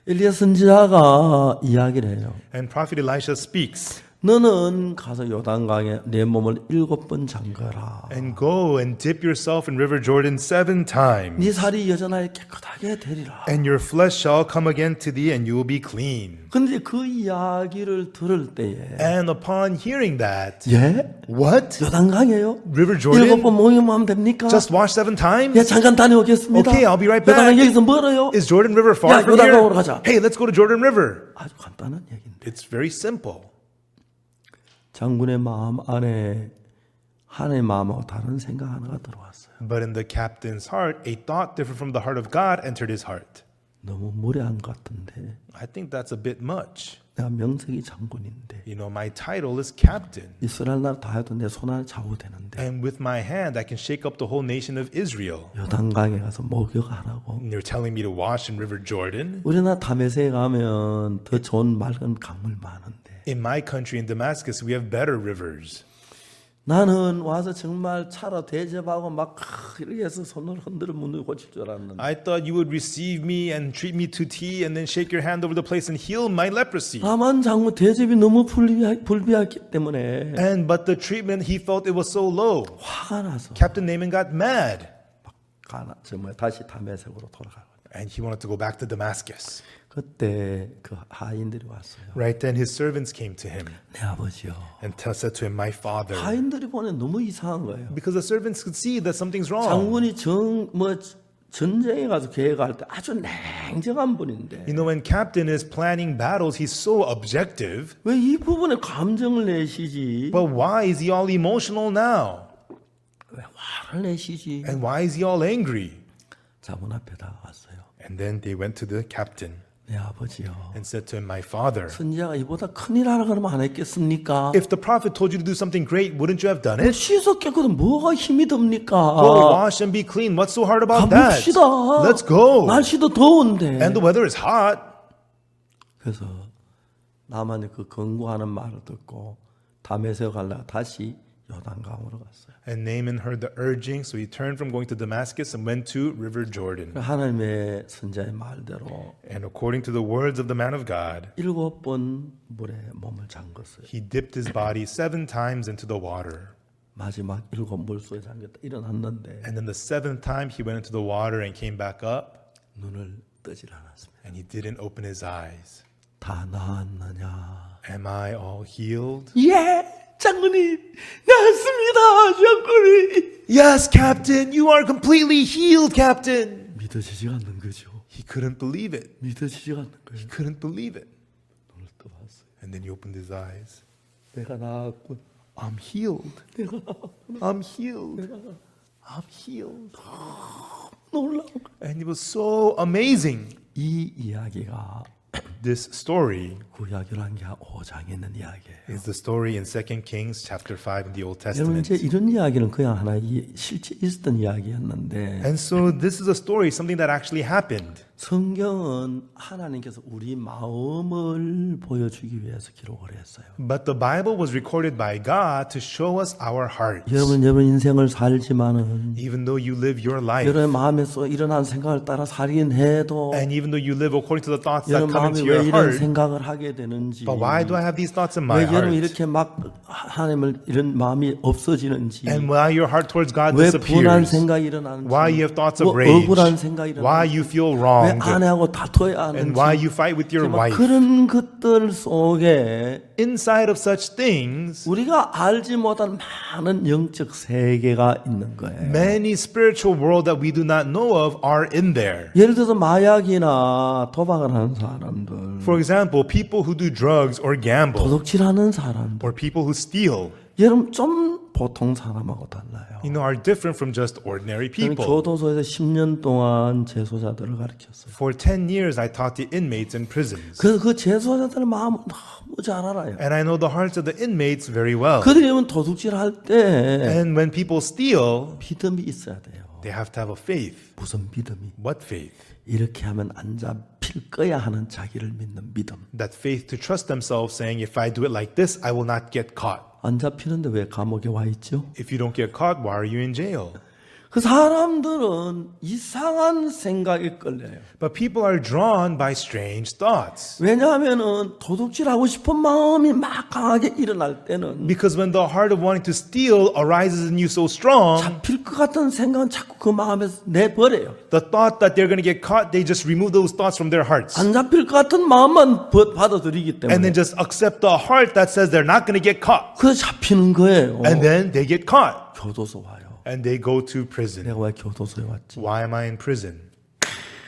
엘리야 선지자가 이야기를 해요. And prophet Elisha speaks. 너는 가서 요단강에 내 몸을 7번 잠그라. And go and dip yourself in river Jordan 7 times. 네 살이 여전하게 깨끗하게 되리라. And your flesh shall come again to thee and you will be clean. 근데 그 이야기를 들을 때에 And upon hearing that, 예? what? 요단강이에요? River Jordan? 7번 목욕하면 됩니까? Just wash 7 times? 예, 잠깐 다녀오겠습니다. Okay, I'll be right back. 요단강 여기서 멀어요? Is Jordan River far 야, from 요단강으로 here? 가자. Hey, let's go to Jordan River. 아주 간단한 얘기인데 It's very simple. 장군의 마음 안에 하나님의 마음하고 다른 생각 하나가 들어왔어요. But in the captain's heart, a thought different from the heart of God entered his heart. 너무 무례한 것 같은데 I think that's a bit much. 내가 명색이 장군인데 You know, my title is captain. 이스라엘 나라 다 해도 내 손 안에 좌우되는데 And with my hand, I can shake up the whole nation of Israel. 요단강에 가서 목욕하라고. And you're telling me to wash in River Jordan? 우리나라 다메섹에 가면 더 좋은 맑은 강물 많은데 In my country, in Damascus, we have better rivers. 나는 와서 정말 차로 대접하고 막 이렇게 해서 손을 흔들어 문을 고칠 줄 알았는데 I thought you would receive me and treat me to tea and then shake your hand over the place and heal my leprosy. 하만 장군 대접이 너무 불비하기 때문에 But the treatment, he felt it was so low. 화가 나서 Captain Naaman got mad. 정말 다시 다메섹으로 돌아가고 And he wanted to go back to Damascus. 그때 그 하인들이 왔어요. Right then, his servants came to him 내 아버지요. and said to him, my father. 하인들이 보면 너무 이상한 거예요. Because the servants could see that something's wrong. 장군이 전쟁에 가서 계획할 때 아주 냉정한 분인데 You know, when captain is planning battles, he's so objective. 왜 이 부분에 감정을 내시지? But why is he all emotional now? 왜 화를 내시지? And why is he all angry? 자문 앞에 다가왔어요. And then they went to the captain 내 아버지요. and said to him, my father, 선지자가 이보다 큰일 하라 그러면 안 했겠습니까? if the prophet told you to do something great, wouldn't you have done it? 씻었겠거든 뭐가 힘이 듭니까? Go wash and be clean. What's so hard about that? 가봅시다. Let's go. 날씨도 더운데. And the weather is hot. 그래서 나만이 그 권고하는 말을 듣고 다메섹에 가려고 다시 요단강으로 갔어요. And Naaman heard the urging, so he turned from going to Damascus and went to River Jordan. 하나님의 선지자의 말대로 And according to the words of the man of God, 7번 물에 몸을 잠궜어요. he dipped his body 7 times into the water. 마지막 7 물속에 잠겼다 일어났는데 And then the 7th time he went into the water and came back up, 눈을 뜨질 않았습니다. and he didn't open his eyes. 다 나았느냐? Am I all healed? 예, 장군이 나았습니다, 장군이. Yes, Captain, you are completely healed, Captain. 믿어지지가 않는 거죠. He couldn't believe it. 믿어지지가 않는 He 거예요. couldn't believe it. 눈을 떠봤어요. And then he opened his eyes. 내가 나았군. I'm healed. I'm healed. I'm healed. 놀라운 거. And it was so amazing. 이 이야기가 This story 구약 열왕기하 5장에 있는 이야기예요. is the story in 2 Kings chapter 5 in the Old 여러분 Testament. 이제 이런 이야기는 그냥 하나 실제 있었던 이야기였는데 And so this is a story, something that actually happened. 성경은 하나님께서 우리 마음을 보여주기 위해서 기록을 했어요. But the Bible was recorded by God to show us our hearts. 여러분 인생을 살지만은 Even though you live your life, 여러분의 마음에서 일어난 생각을 따라 살긴 해도 and even though you live according to the thoughts that 여러분 come 마음이 into 왜 your 이런 heart, 생각을 하게 되는지 but why do I have these thoughts in my 왜 여러분 heart? 이렇게 막 하나님을 이런 마음이 없어지는지 And why your heart towards God 왜 분한 disappears? 생각이 일어나는지 Why you have thoughts 뭐 of rage? 억울한 생각이 Why 일어나는지 you feel 왜 wronged? 아내하고 다퉈야 And 하는지 why you fight with your 막 wife? 그런 것들 속에 Inside of such things, 우리가 알지 못한 많은 영적 세계가 있는 거예요. many spiritual world that we do not know of are in there. 예를 들어서 마약이나 도박을 하는 사람들, For example, people who do drugs or gamble, 도둑질하는 사람들, or people who steal. 여러분 좀 보통 사람하고 달라요. are different from just ordinary 저는 people. 교도소에서 10년 동안 재소자들을 가르쳤어요. For 10 years, I taught the inmates in prisons. 그래서 그 재소자들 마음을 너무 잘 알아요. And I know the hearts of the inmates very well. 그들이 도둑질 할 때 And when people steal, 믿음이 있어야 돼요. they have to have a faith. 무슨 믿음이? What faith? 이렇게 하면 안 잡힐 거야 하는 자기를 믿는 믿음. That faith to trust themselves, saying, if I do it like this, I will not get caught. 안 잡히는데 왜 감옥에 와 있죠? If you don't get caught, why are you in jail? 그 사람들은 이상한 생각에 끌려요. But people are drawn by strange thoughts. 왜냐하면은 도둑질하고 싶은 마음이 막 강하게 일어날 때는 Because when the heart of wanting to steal arises in you so strong, 잡힐 것 같은 생각은 자꾸 그 마음에서 내버려요. the thought that they're going to get caught, they just remove those thoughts from their hearts. 안 잡힐 것 같은 마음만 받아들이기 And 때문에 then just accept the heart that says they're not going to get caught. 그래서 잡히는 거예요. And then they get caught. 교도소 와요. And they go to prison. 내가 왜 교도소에 왔지? Why am I in prison?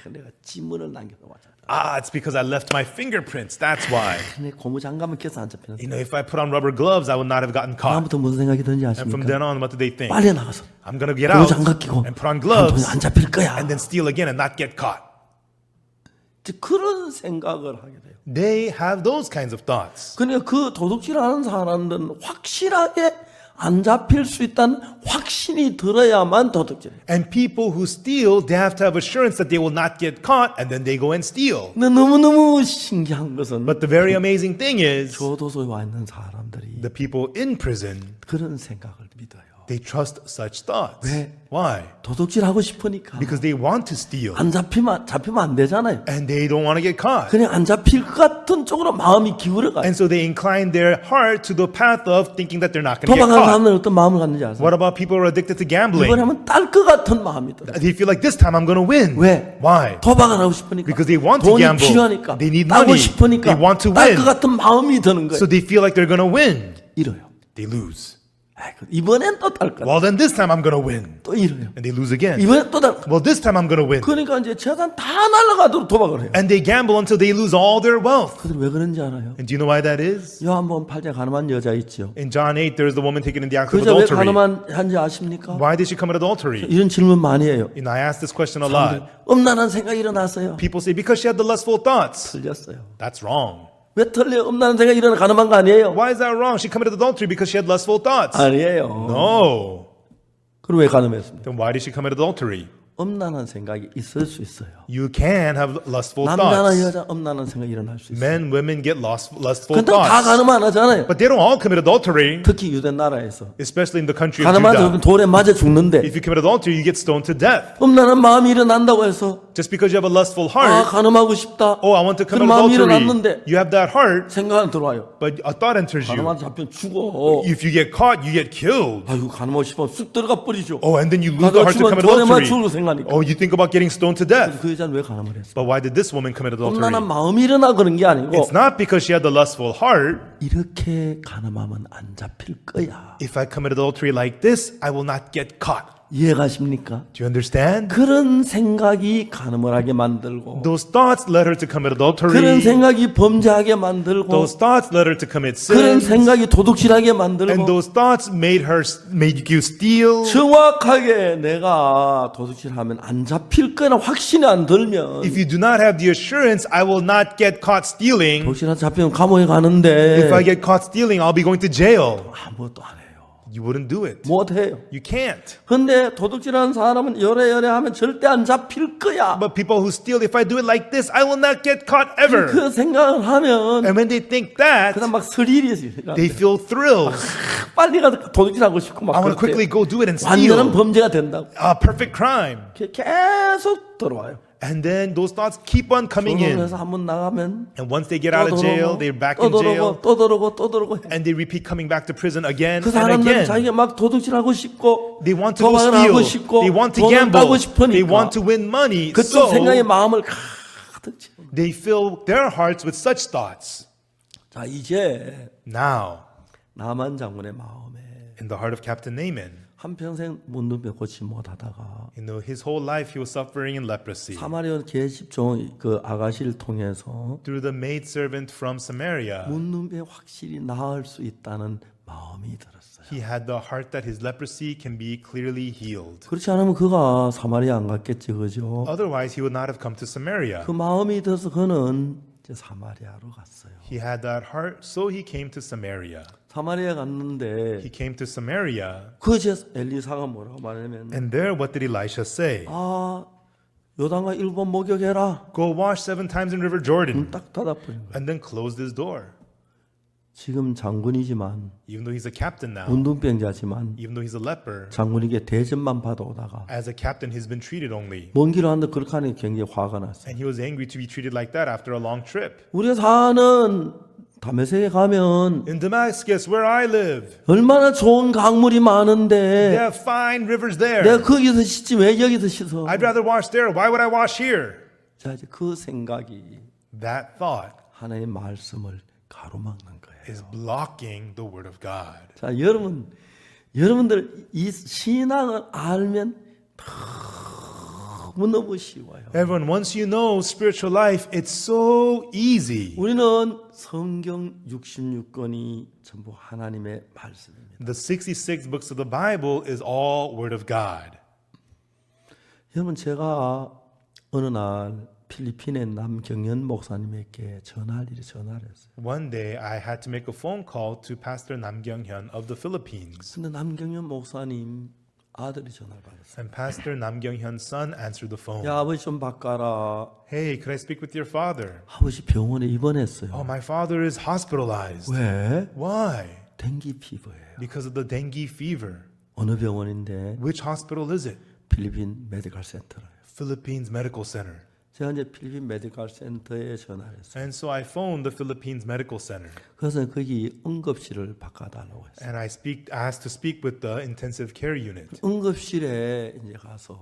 내가 지문을 남겨서 왔잖아. Ah, it's because I left my fingerprints. That's why. 내 고무장갑은 껴서 안 잡히는. You know, if I put on rubber gloves, I would not have gotten caught. 다음부터 무슨 생각이 드는지 And from 아십니까? then on, what do they think? 빨리 나가서 I'm going to get out 고무장갑 끼고 and put on 한 gloves 안 잡힐 거야. and then steal again and not get caught. 그런 생각을 하게 돼요. They have those kinds of thoughts. 그러니까 그 도둑질하는 사람들은 확실하게 안 잡힐 수 있다는 확신이 들어야만 도둑질. And people who steal, they have to have assurance that they will not get caught, and then they go and steal. 근데 너무너무 신기한 것은 But the very amazing thing is, 교도소에 와 있는 사람들이 the people in prison, 그런 생각을 믿어요. they trust such thoughts. 왜? Why? 도둑질하고 싶으니까. Because they want to steal, 안 잡히면 안 되잖아요. and they don't want to get caught. 그냥 안 잡힐 것 같은 쪽으로 마음이 기울어 가요. And so they incline their heart to the path of thinking that they're not going to get 도박하는 caught. 사람들은 어떤 마음을 갖는지 아세요? What about people who are addicted to 이번에 gambling? 하면 딸 것 같은 마음이 들어요. They feel like this time I'm going to win. 왜? Why? 도박을 하고 싶으니까. Because they want to 돈이 gamble. 필요하니까. They need 따고 money. 싶으니까. They want to 딸 win. 것 같은 마음이 드는 거예요. So they feel like they're going to win. 이래요. They lose. 이번엔 또 딸 것 같아. Well, then this time I'm going to win. 또 이래요. And they lose again. 이번엔 또 딸 것 같아. Well, this time I'm going to win. 그러니까 이제 재산 다 날아가도록 도박을 해요. And they gamble until they lose all their wealth. 그들 왜 그런지 알아요? And do you know why that is? 요한복음 8장 가늠한 여자 있죠. In John 8, there's the woman taken in the act 그 of 여자 왜 adultery. 가늠한지 아십니까? Why did she commit adultery? 이런 질문 많이 해요. And I ask this question a lot. 음란한 생각이 일어났어요. People say, because she had the lustful thoughts. 틀렸어요. That's wrong. 왜 틀려? 음란한 생각이 일어나 가늠한 거 아니에요? Why is that wrong? She committed adultery because she had lustful thoughts. 아니에요. No. 그럼 왜 가늠했습니까? Then why did she commit adultery? 음란한 생각이 있을 수 있어요. You can have lustful 남자나 thoughts. 여자 음란한 생각이 일어날 수 있어요. Men, women get lustful 근데 다 thoughts. 가늠 안 하잖아요. But they don't all commit adultery, 특히 유대 나라에서 especially in the country of 가늠하면 Judah. 돌에 맞아 죽는데 If you commit adultery, you get stoned to death. 음란한 마음이 일어난다고 해서 Just because you have a lustful 아 heart, 가늠하고 싶다. oh, I want to 그런 commit 마음이 adultery. 일어났는데 You have that heart, 생각 안 들어와요. but a thought enters you. 가늠한 잡히면 죽어. If you get caught, you get killed. 아이고 가늠하고 싶으면 쑥 들어가 버리죠. Oh, and then you lose the heart to 가둬치면 commit 돌에 맞 adultery. 죽을 생각하니까. Oh, you think about getting stoned to death. 그 여자는 왜 가늠을 했어? But why did this woman commit adultery? 음란한 마음이 일어나 그런 게 아니고 It's not because she had the lustful heart. 이렇게 가늠하면 안 잡힐 거야. If I commit adultery like this, I will not get caught. 이해가십니까? Do you understand? 그런 생각이 가늠을 하게 만들고 Those thoughts led her to commit 그런 adultery. 생각이 범죄하게 만들고 Those thoughts led her to commit 그런 sin. 생각이 도둑질하게 And 만들고 those thoughts made you steal. 정확하게 내가 도둑질하면 안 잡힐 거나 확신이 안 들면 If you do not have the assurance, I will not get caught stealing. 도둑질한 잡히면 감옥에 가는데 If I get caught stealing, I'll be going to jail. 아무것도 안 해요. You wouldn't do it. 못해요. You can't. 근데 도둑질하는 사람은 여래여래 하면 절대 안 잡힐 거야. But people who steal, if I do it like this, I will not get caught ever. 그 생각을 하면 And when they think that, 그다음 막 스릴이 they feel thrilled. 빨리 가서 도둑질하고 싶고 막 I want to 그럴 때 quickly go do it and 완전한 steal. 범죄가 된다고 A perfect crime. 계속 들어와요. And then those thoughts keep on coming in. 그래서 한번 나가면 And once they get out of jail, they're back 또 in jail. 들어오고 또 들어오고 또 들어오고 해. And they repeat coming back to prison again 그 and 사람들은 again. 자기가 막 도둑질하고 싶고 They want to go 도박을 steal. 하고 싶고 They want to 돈을 gamble. 따고 They 싶으니까 want to win money. 그쪽 So 생각에 마음을 가득 채워. they fill their hearts with such thoughts. 자 이제 Now, 나만 장군의 마음에 in the heart of Captain Naaman, 한평생 문둥병 고치 못하다가 his whole life he was suffering in leprosy. 사마리아 계집종 그 아가씨를 통해서 Through the maidservant from Samaria, 문둥병 확실히 나을 수 있다는 마음이 들었어요. He had the heart that his leprosy can be clearly healed. 그렇지 않으면 그가 사마리아 안 갔겠지, 그죠? Otherwise, he would not have come to Samaria. 그 마음이 들어서 그는 이제 사마리아로 갔어요. He had that heart, so he came to Samaria. 사마리아 갔는데 He came to Samaria, 그 이제 엘리사가 뭐라고 말하냐면 and there what did Elisha say? 요단강 7번 목욕해라. Go wash 7 times in River Jordan, 딱 닫아버린 거예요. and then closed his door. 지금 장군이지만 Even though he's a captain now, 운동병자지만 even though he's a leper, 장군에게 대접만 받아오다가 as a captain he's been treated only. 먼 길을 하는데 그렇게 하니 굉장히 화가 났어요. And he was angry to be treated like that after a long trip. 우리가 사는 다메섹에 가면 In Damascus, where I live, 얼마나 좋은 강물이 they 많은데 have fine rivers there. 내가 거기서 씻지 왜 여기서 씻어? I'd rather wash there. Why would I wash here? 자, 이제 그 생각이 That thought 하나님의 말씀을 가로막는 거예요. is blocking the word of God. 자, 여러분들 이 신앙을 알면 너무 쉬워요. Everyone, once you know spiritual life, it's so easy. 우리는 성경 66권이 전부 하나님의 말씀입니다. The 66 books of the Bible is all word of God. 여러분, 제가 어느 날 필리핀의 남경현 목사님에게 전화를 했어요. One day, I had to make a phone call to Pastor Nam Kyung-hyun of the Philippines. 근데 남경현 목사님 아들이 전화를 받았어요. And Pastor Nam Kyung-hyun's son answered the phone. 야, 아버지 좀 바꿔라. Hey, could I speak with your father? 아버지 병원에 입원했어요. Oh, my father is hospitalized. 왜? Why? 댕기 피부예요. Because of the dengue fever. 어느 병원인데? Which hospital is it? 필리핀 메디컬 센터로요. Philippines Medical Center. 제가 이제 필리핀 메디컬 센터에 전화를 했어요. And so I phoned the Philippines Medical Center. 그래서 거기 응급실을 바꿔달라고 했어요. And I asked to speak with the intensive care unit. 응급실에 이제 가서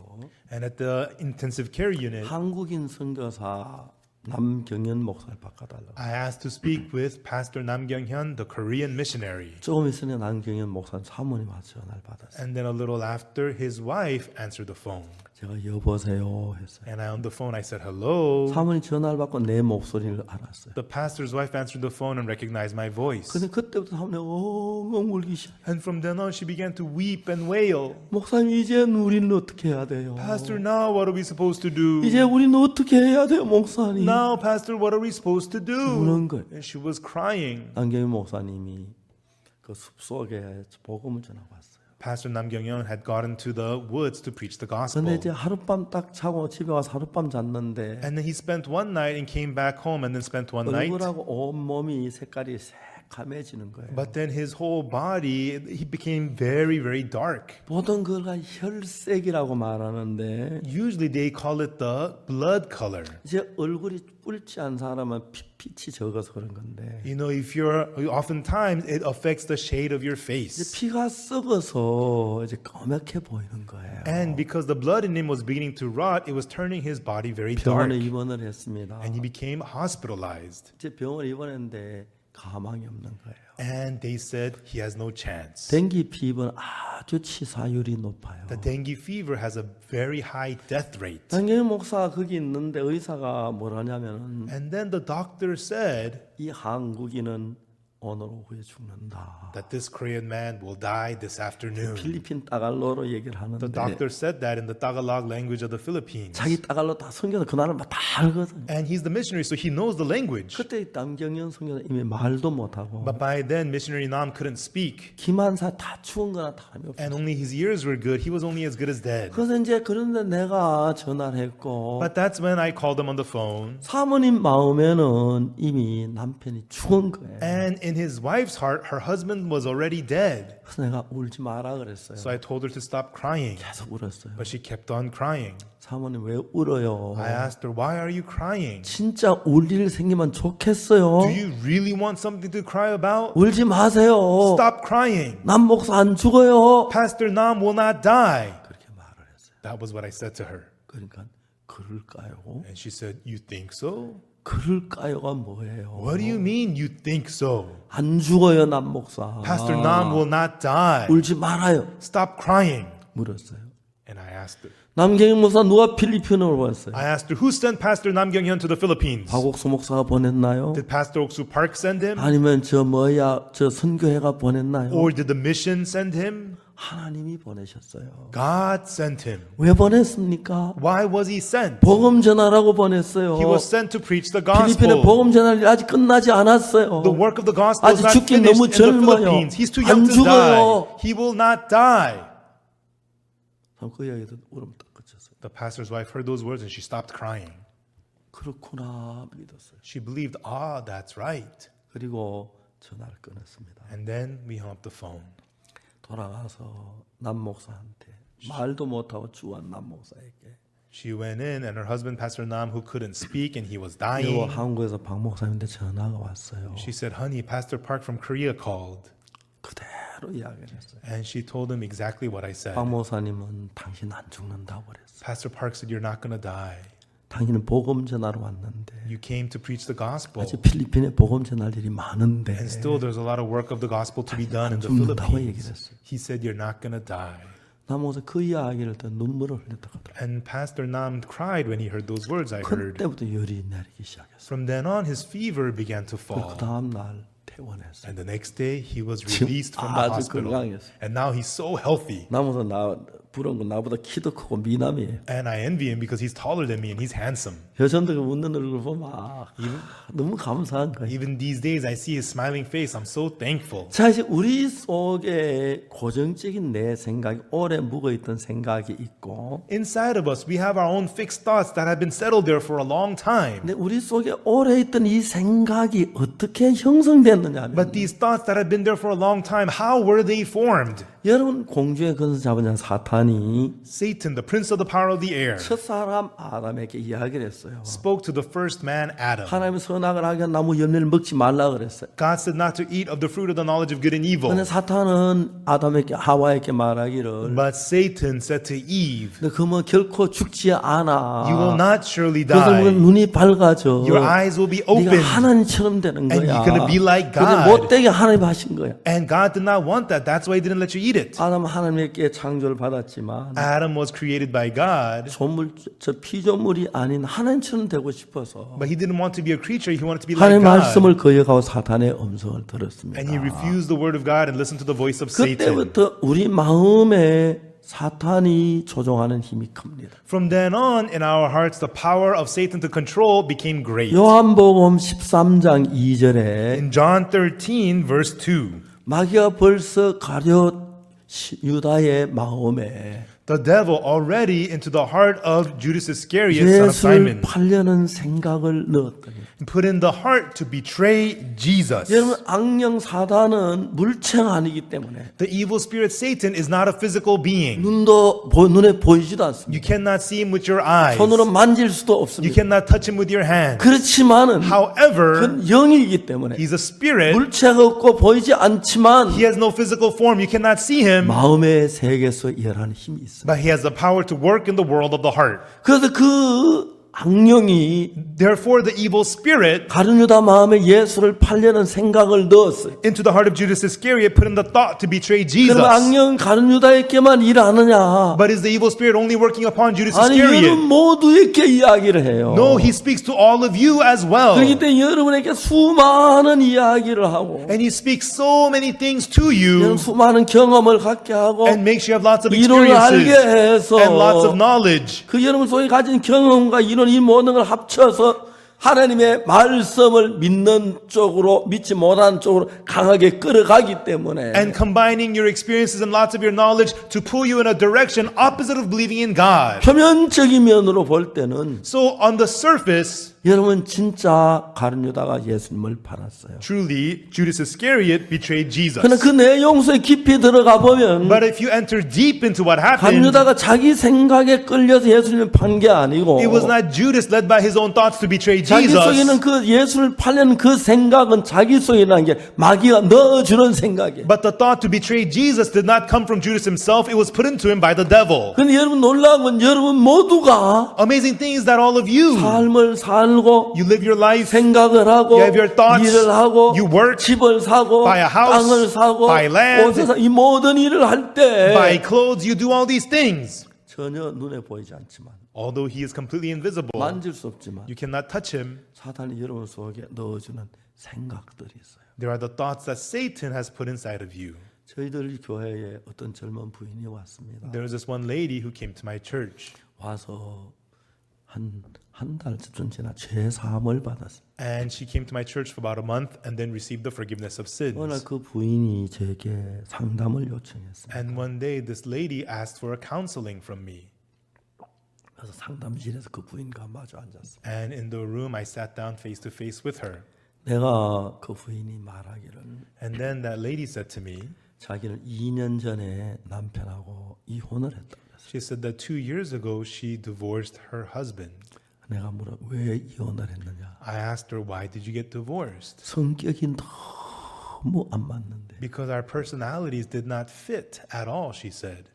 And at the intensive care unit, 한국인 선교사 남경현 목사를 바꿔달라고. I asked to speak with Pastor Nam Kyung-hyun, the Korean missionary. 조금 있으니 남경현 목사 사모님한테 전화를 받았어요. And then a little after, his wife answered the phone. 제가 여보세요 했어요. And on the phone, I said, hello. 사모님 전화를 받고 내 목소리를 알았어요. The pastor's wife answered the phone and recognized my voice. 근데 그때부터 사모님 엉엉 울기 시작. And from then on, she began to weep and wail. 목사님 이제는 우리는 어떻게 해야 돼요? Pastor, now what are we supposed to do? 이제 우리는 어떻게 해야 돼요, 목사님? Now, Pastor, what are we supposed to do? 우는 거예요. And she was crying. 남경현 목사님이 그 숲속에 복음을 전하고 왔어요. Pastor Nam Kyung-hyun had gotten to the woods to preach the gospel. 근데 이제 하룻밤 딱 자고 집에 와서 하룻밤 잤는데 And then he spent one night and came back home and then spent one night. 얼굴하고 온 몸이 색깔이 새카매지는 거예요. But then his whole body, he became very, very dark. 보통 그걸 혈색이라고 말하는데 Usually they call it the blood color. 이제 얼굴이 붉지 않은 사람은 빛이 적어서 그런 건데 You know, oftentimes it affects the shade of your 이제 face. 피가 썩어서 이제 까맣게 보이는 거예요. And because the blood in him was beginning to rot, it was turning his body very dark. 병원에 입원을 했습니다. And he became hospitalized. 이제 병원에 입원했는데 가망이 없는 거예요. And they said he has no chance. 댕기 피부는 아주 치사율이 높아요. The dengue fever has a very high death rate. 남경현 목사 거기 있는데 의사가 뭐라냐면은 And then the doctor said 이 한국인은 오늘 오후에 죽는다. that this Korean man will die this afternoon. 필리핀 따갈로로 얘기를 The 하는데 doctor said that in the Tagalog language of the Philippines. 자기 따갈로 다 성경은 그 나라 다 알거든. And he's the missionary, so he knows the language. 그때 남경현 성경은 이미 말도 못하고 But by then, missionary Nam couldn't speak. 김한사 다 죽은 거나 다름이 없어. And only his ears were good. He was only as good as dead. 그래서 이제 그런데 내가 전화를 했고 But that's when I called him on the phone. 사모님 마음에는 이미 남편이 죽은 거예요. And in his wife's heart, her husband was already dead. 그래서 내가 울지 마라 그랬어요. So I told her to stop crying. 계속 울었어요. But she kept on crying. 사모님 왜 울어요? I asked her, why are you crying? 진짜 울 일 생기면 좋겠어요. Do you really want something to cry about? 울지 마세요. Stop crying. 남 목사 안 죽어요. Pastor Nam will not die. 그렇게 말을 했어요. That was what I said to her. 그러니까 그럴까요? And she said, you think so? 그럴까요가 뭐예요? What do you mean you think so? 안 죽어요, 남 목사. Pastor Nam will not die. 울지 말아요. Stop crying. 물었어요. And I pastor. 남경희 목사 누가 필리핀으로 보냈어요? I asked her, who sent Pastor Nam Kyung-hyun to the Philippines? 박옥수 목사가 보냈나요? Did Pastor Oksu Park send him? 아니면 저 선교회가 보냈나요? Or did the mission send him? 하나님이 보내셨어요. God sent him. 왜 보냈습니까? Why was he sent? 복음 전하라고 보냈어요. He was sent to preach the 필리핀의 gospel. 복음 전할 일 아직 끝나지 않았어요. The work of the gospel is 아직 not 죽기 finished 너무 in the 젊어요. Philippines. He's too young 안 to die. 죽어요. He will not die. 그 이야기도 울음 딱 그쳤어요. The pastor's wife heard those words and she stopped crying. 그렇구나 믿었어요. She believed, ah, that's right. 그리고 전화를 끊었습니다. And then we hung up the phone. 돌아가서 남 목사한테 말도 못하고 죽은 남 목사에게 She went in and her husband, Pastor Nam, who couldn't speak and he was 그리고 dying. 한국에서 박 목사님한테 전화가 왔어요. She said, honey, Pastor Park from Korea called. 그대로 이야기를 했어요. And she told him exactly what I said. 박 목사님은 당신 안 죽는다고 그랬어요. Pastor Park said, you're not going to die. 당신은 복음 전하러 왔는데 You came to preach the gospel. 아직 필리핀에 복음 전할 일이 많은데 And still there's a lot of work of the gospel to be done in the 죽는다고 Philippines. 얘기했어요. He said, you're not going to die. 남 목사 그 이야기를 듣고 눈물을 흘렸다 하더라고요. And Pastor Nam cried when he heard those words I heard. 그때부터 열이 내리기 시작했어요. From then on, his fever began to 그 fall. 다음 날 퇴원했어요. And the next day, he was released from the 아주 hospital. 건강했어요. And now he's so healthy. 남 목사 부러운 건 나보다 키도 크고 미남이에요. And I envy him because he's taller than me and he's handsome. 여전도 그 웃는 얼굴 보면 너무 감사한 거예요. Even these days, I see his smiling face. I'm so thankful. 자, 이제 우리 속에 고정적인 내 생각이 오래 묵어있던 생각이 있고 Inside of us, we have our own fixed thoughts that have been settled there for a long time. 근데 우리 속에 오래 있던 이 생각이 어떻게 형성됐느냐 하면 But these thoughts that have been there for a long time, how were they formed? 여러분 공중의 근세 잡은 자 사탄이 Satan, the prince of the power of the air, 첫사람 아담에게 이야기를 했어요. spoke to the first man, Adam. 하나님은 선악을 하게 한 나무 열매를 먹지 말라 그랬어요. God said not to eat of the fruit of the knowledge of good and evil. 근데 사탄은 아담에게 하와에게 말하기를 But Satan said to Eve, 너 그러면 결코 죽지 않아. you will not surely 그래서 die. 눈이 밝아져. Your eyes will be 네가 opened. 하나님처럼 되는 And 거야. you're gonna be like 근데 God. 못되게 하나님 하신 거야. And God did not want that. That's why he didn't let you eat it. 아담은 하나님께 창조를 받았지만 Adam was created by God, 저 피조물이 아닌 하나님처럼 되고 싶어서 but he didn't want to be a creature. He wanted to be like 하나님의 God. 말씀을 거역하고 사탄의 음성을 들었습니다. And he refused the word of God and listened to the voice of Satan. 그때부터 우리 마음에 사탄이 조종하는 힘이 큽니다. From then on, in our hearts, the power of Satan to control became great. 요한복음 13장 2절에 In John 13, verse 2, 마귀가 벌써 가룟 유다의 마음에 the devil already into the heart of Judas Iscariot, son of 예수를 Simon, 팔려는 생각을 넣었더니 put in the heart to betray Jesus. 여러분 악령 사단은 물체가 아니기 때문에 The evil spirit Satan is not a physical being. 눈에 보이지도 You 않습니다. cannot see him with your eyes. 손으로 만질 수도 You 없습니다. cannot touch him with your hand. 그렇지만은 However, 그건 영이기 때문에 he's a spirit. 물체가 없고 보이지 않지만 He has no physical form. You cannot see him. 마음의 세계에서 일하는 힘이 있어요. But he has the power to work in the world of the heart. 그래서 그 악령이 Therefore, the evil spirit 가룟 유다 마음에 예수를 팔려는 생각을 넣었어요. into the heart of Judas Iscariot put in the thought to betray Jesus. 그럼 악령 가룟 유다에게만 일하느냐? But is the evil spirit only working upon Judas 아니 여러분 Iscariot? 모두에게 이야기를 해요. No, he speaks to all of you as well. 그렇기 때문에 여러분에게 수많은 이야기를 하고 And he speaks so many things to 여러분 you 수많은 경험을 갖게 하고 and makes you have lots of 이론을 알게 experiences 해서 and lots of knowledge. 그 여러분 속에 가진 경험과 이론 이 모든 걸 합쳐서 하나님의 말씀을 믿는 쪽으로 믿지 못하는 쪽으로 강하게 끌어가기 때문에 And combining your experiences and lots of your knowledge to pull you in a direction opposite of believing in God. 표면적인 면으로 볼 때는 So on the surface, 여러분 진짜 가룟 유다가 예수님을 팔았어요. truly, Judas Iscariot betrayed Jesus. 그러나 그 내용 속에 깊이 들어가 보면 But if you enter deep into what 가룟 happened, 유다가 자기 생각에 끌려서 예수님을 판 게 아니고 it was not Judas led by his own thoughts to betray 자기 속에는 Jesus, 그 예수를 팔려는 그 생각은 자기 속에라는 게 마귀가 넣어주는 생각이에요. but the thought to betray Jesus did not come from Judas himself. It was put into him by the devil. 근데 여러분 놀라운 건 여러분 모두가 Amazing thing is that all of you, 삶을 살고 you live your life, 생각을 하고 You have your thoughts, 일을 하고 you work, 집을 사고 buy a house, 땅을 사고 buy land, 옷을 사, 이 모든 일을 할 때 buy clothes, you do all these things. 전혀 눈에 보이지 않지만 Although he is completely invisible, 만질 수 없지만 you cannot touch him. 사탄이 여러분 속에 넣어주는 생각들이 있어요. There are the thoughts that Satan has put inside of you. 저희들 교회에 어떤 젊은 부인이 왔습니다. There was this one lady who came to my church, 와서 한 달쯤 지나 죄 사함을 받았어요. and she came to my church for about a month and then received the forgiveness of 어느 날 sins. 그 부인이 제게 상담을 요청했어요. And one day, this lady asked for a counseling from me. 그래서 상담실에서 그 부인과 마주 앉았어요. And in the room, I sat down face to face with her. 내가 그 부인이 말하기를 And then that lady said to me, 자기는 2년 전에 남편하고 이혼을 했다. she said that 2 years ago she divorced her husband. 내가 물어 왜 이혼을 했느냐? I asked her, why did you get divorced? 성격이 너무 안 맞는데. Because our personalities did not fit at all, she said.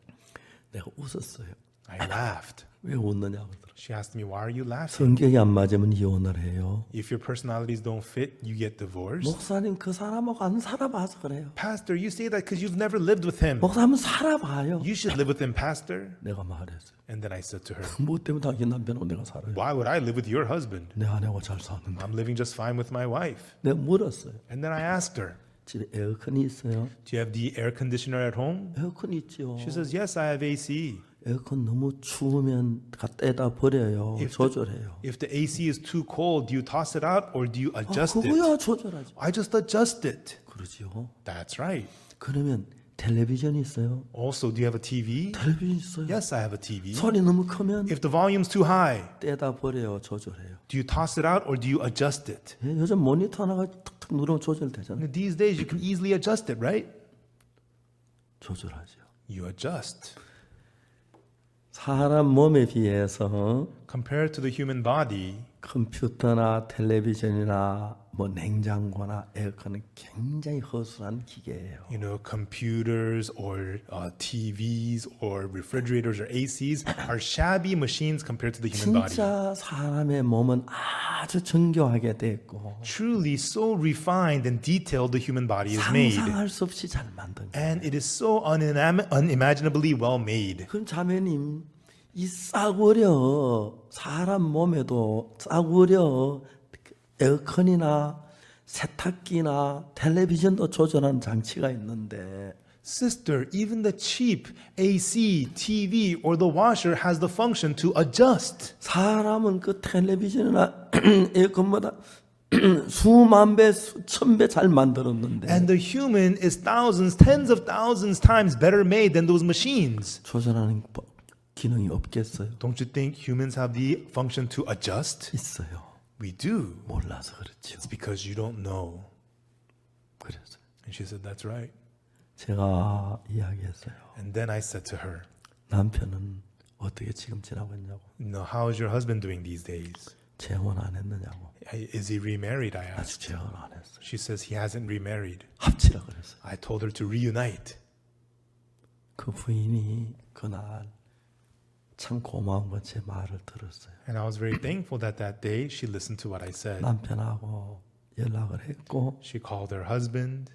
내가 웃었어요. I laughed. 왜 웃느냐고 그러더라고요. She asked me, why are you laughing? 성격이 안 맞으면 이혼을 해요. If your personalities don't fit, you get divorced. 목사님 그 사람하고 안 살아봐서 그래요. Pastor, you say that because you've never lived with him. 목사님 살아봐요. You should live with him, Pastor. 내가 말했어요. And then I said to her, 뭐 때문에 당신 남편하고 내가 살아요? why would I live with your husband? 내 아내하고 잘 사는데. I'm living just fine with my wife. 내가 물었어요. And then I asked her, 집에 에어컨이 있어요? do you have the air conditioner at home? 에어컨 있죠. She says, yes, I have AC. 에어컨 너무 추우면 갖다 버려요. 조절해요. If the AC is too cold, do you toss it out or do you adjust it? 그거야 조절하죠. I just adjust it. 그러지요. That's right. 그러면 텔레비전이 있어요. Also, do you have a TV? 텔레비전 있어요. Yes, I have a TV. 소리 너무 크면 If the volume's too high, 떼다 버려요. 조절해요. do you toss it out or do you adjust it? 예, 요즘 모니터 하나가 툭툭 누르면 조절되잖아요. These days, you can easily adjust it, right? 조절하죠. You adjust. 사람 몸에 비해서 Compared to the human body, 컴퓨터나 텔레비전이나 뭐 냉장고나 에어컨은 굉장히 허술한 기계예요. you know, computers or TVs or refrigerators or ACs are shabby machines compared to the human body. 진짜 사람의 몸은 아주 정교하게 됐고 Truly, so refined and detailed the human body is made. 상상할 수 없이 잘 만든 거예요. And it is so unimaginably well made. 그럼 자매님 이 싸구려 사람 몸에도 싸구려 에어컨이나 세탁기나 텔레비전도 조절하는 장치가 있는데 Sister, even the cheap AC, TV, or the washer has the function to adjust. 사람은 그 텔레비전이나 에어컨보다 수만 배, 수천 배 잘 만들었는데 And the human is thousands, tens of thousands times better made than those machines. 조절하는 기능이 없겠어요? Don't you think humans have the function to adjust? 있어요. We do. 몰라서 그렇죠. It's because you don't know. 그래서 And she said, that's right. 제가 이야기했어요. And then I said to her, 남편은 어떻게 지금 지나고 있냐고. how is your husband doing these days? 재혼 안 했느냐고. Is he remarried? I 아직 asked. 재혼 안 했어요. She says he hasn't remarried. 합치라 그랬어요. I told her to reunite. 그 부인이 그날 참 고마운 건 제 말을 들었어요. And I was very thankful that that day she listened to what I said. 남편하고 연락을 했고 She called her husband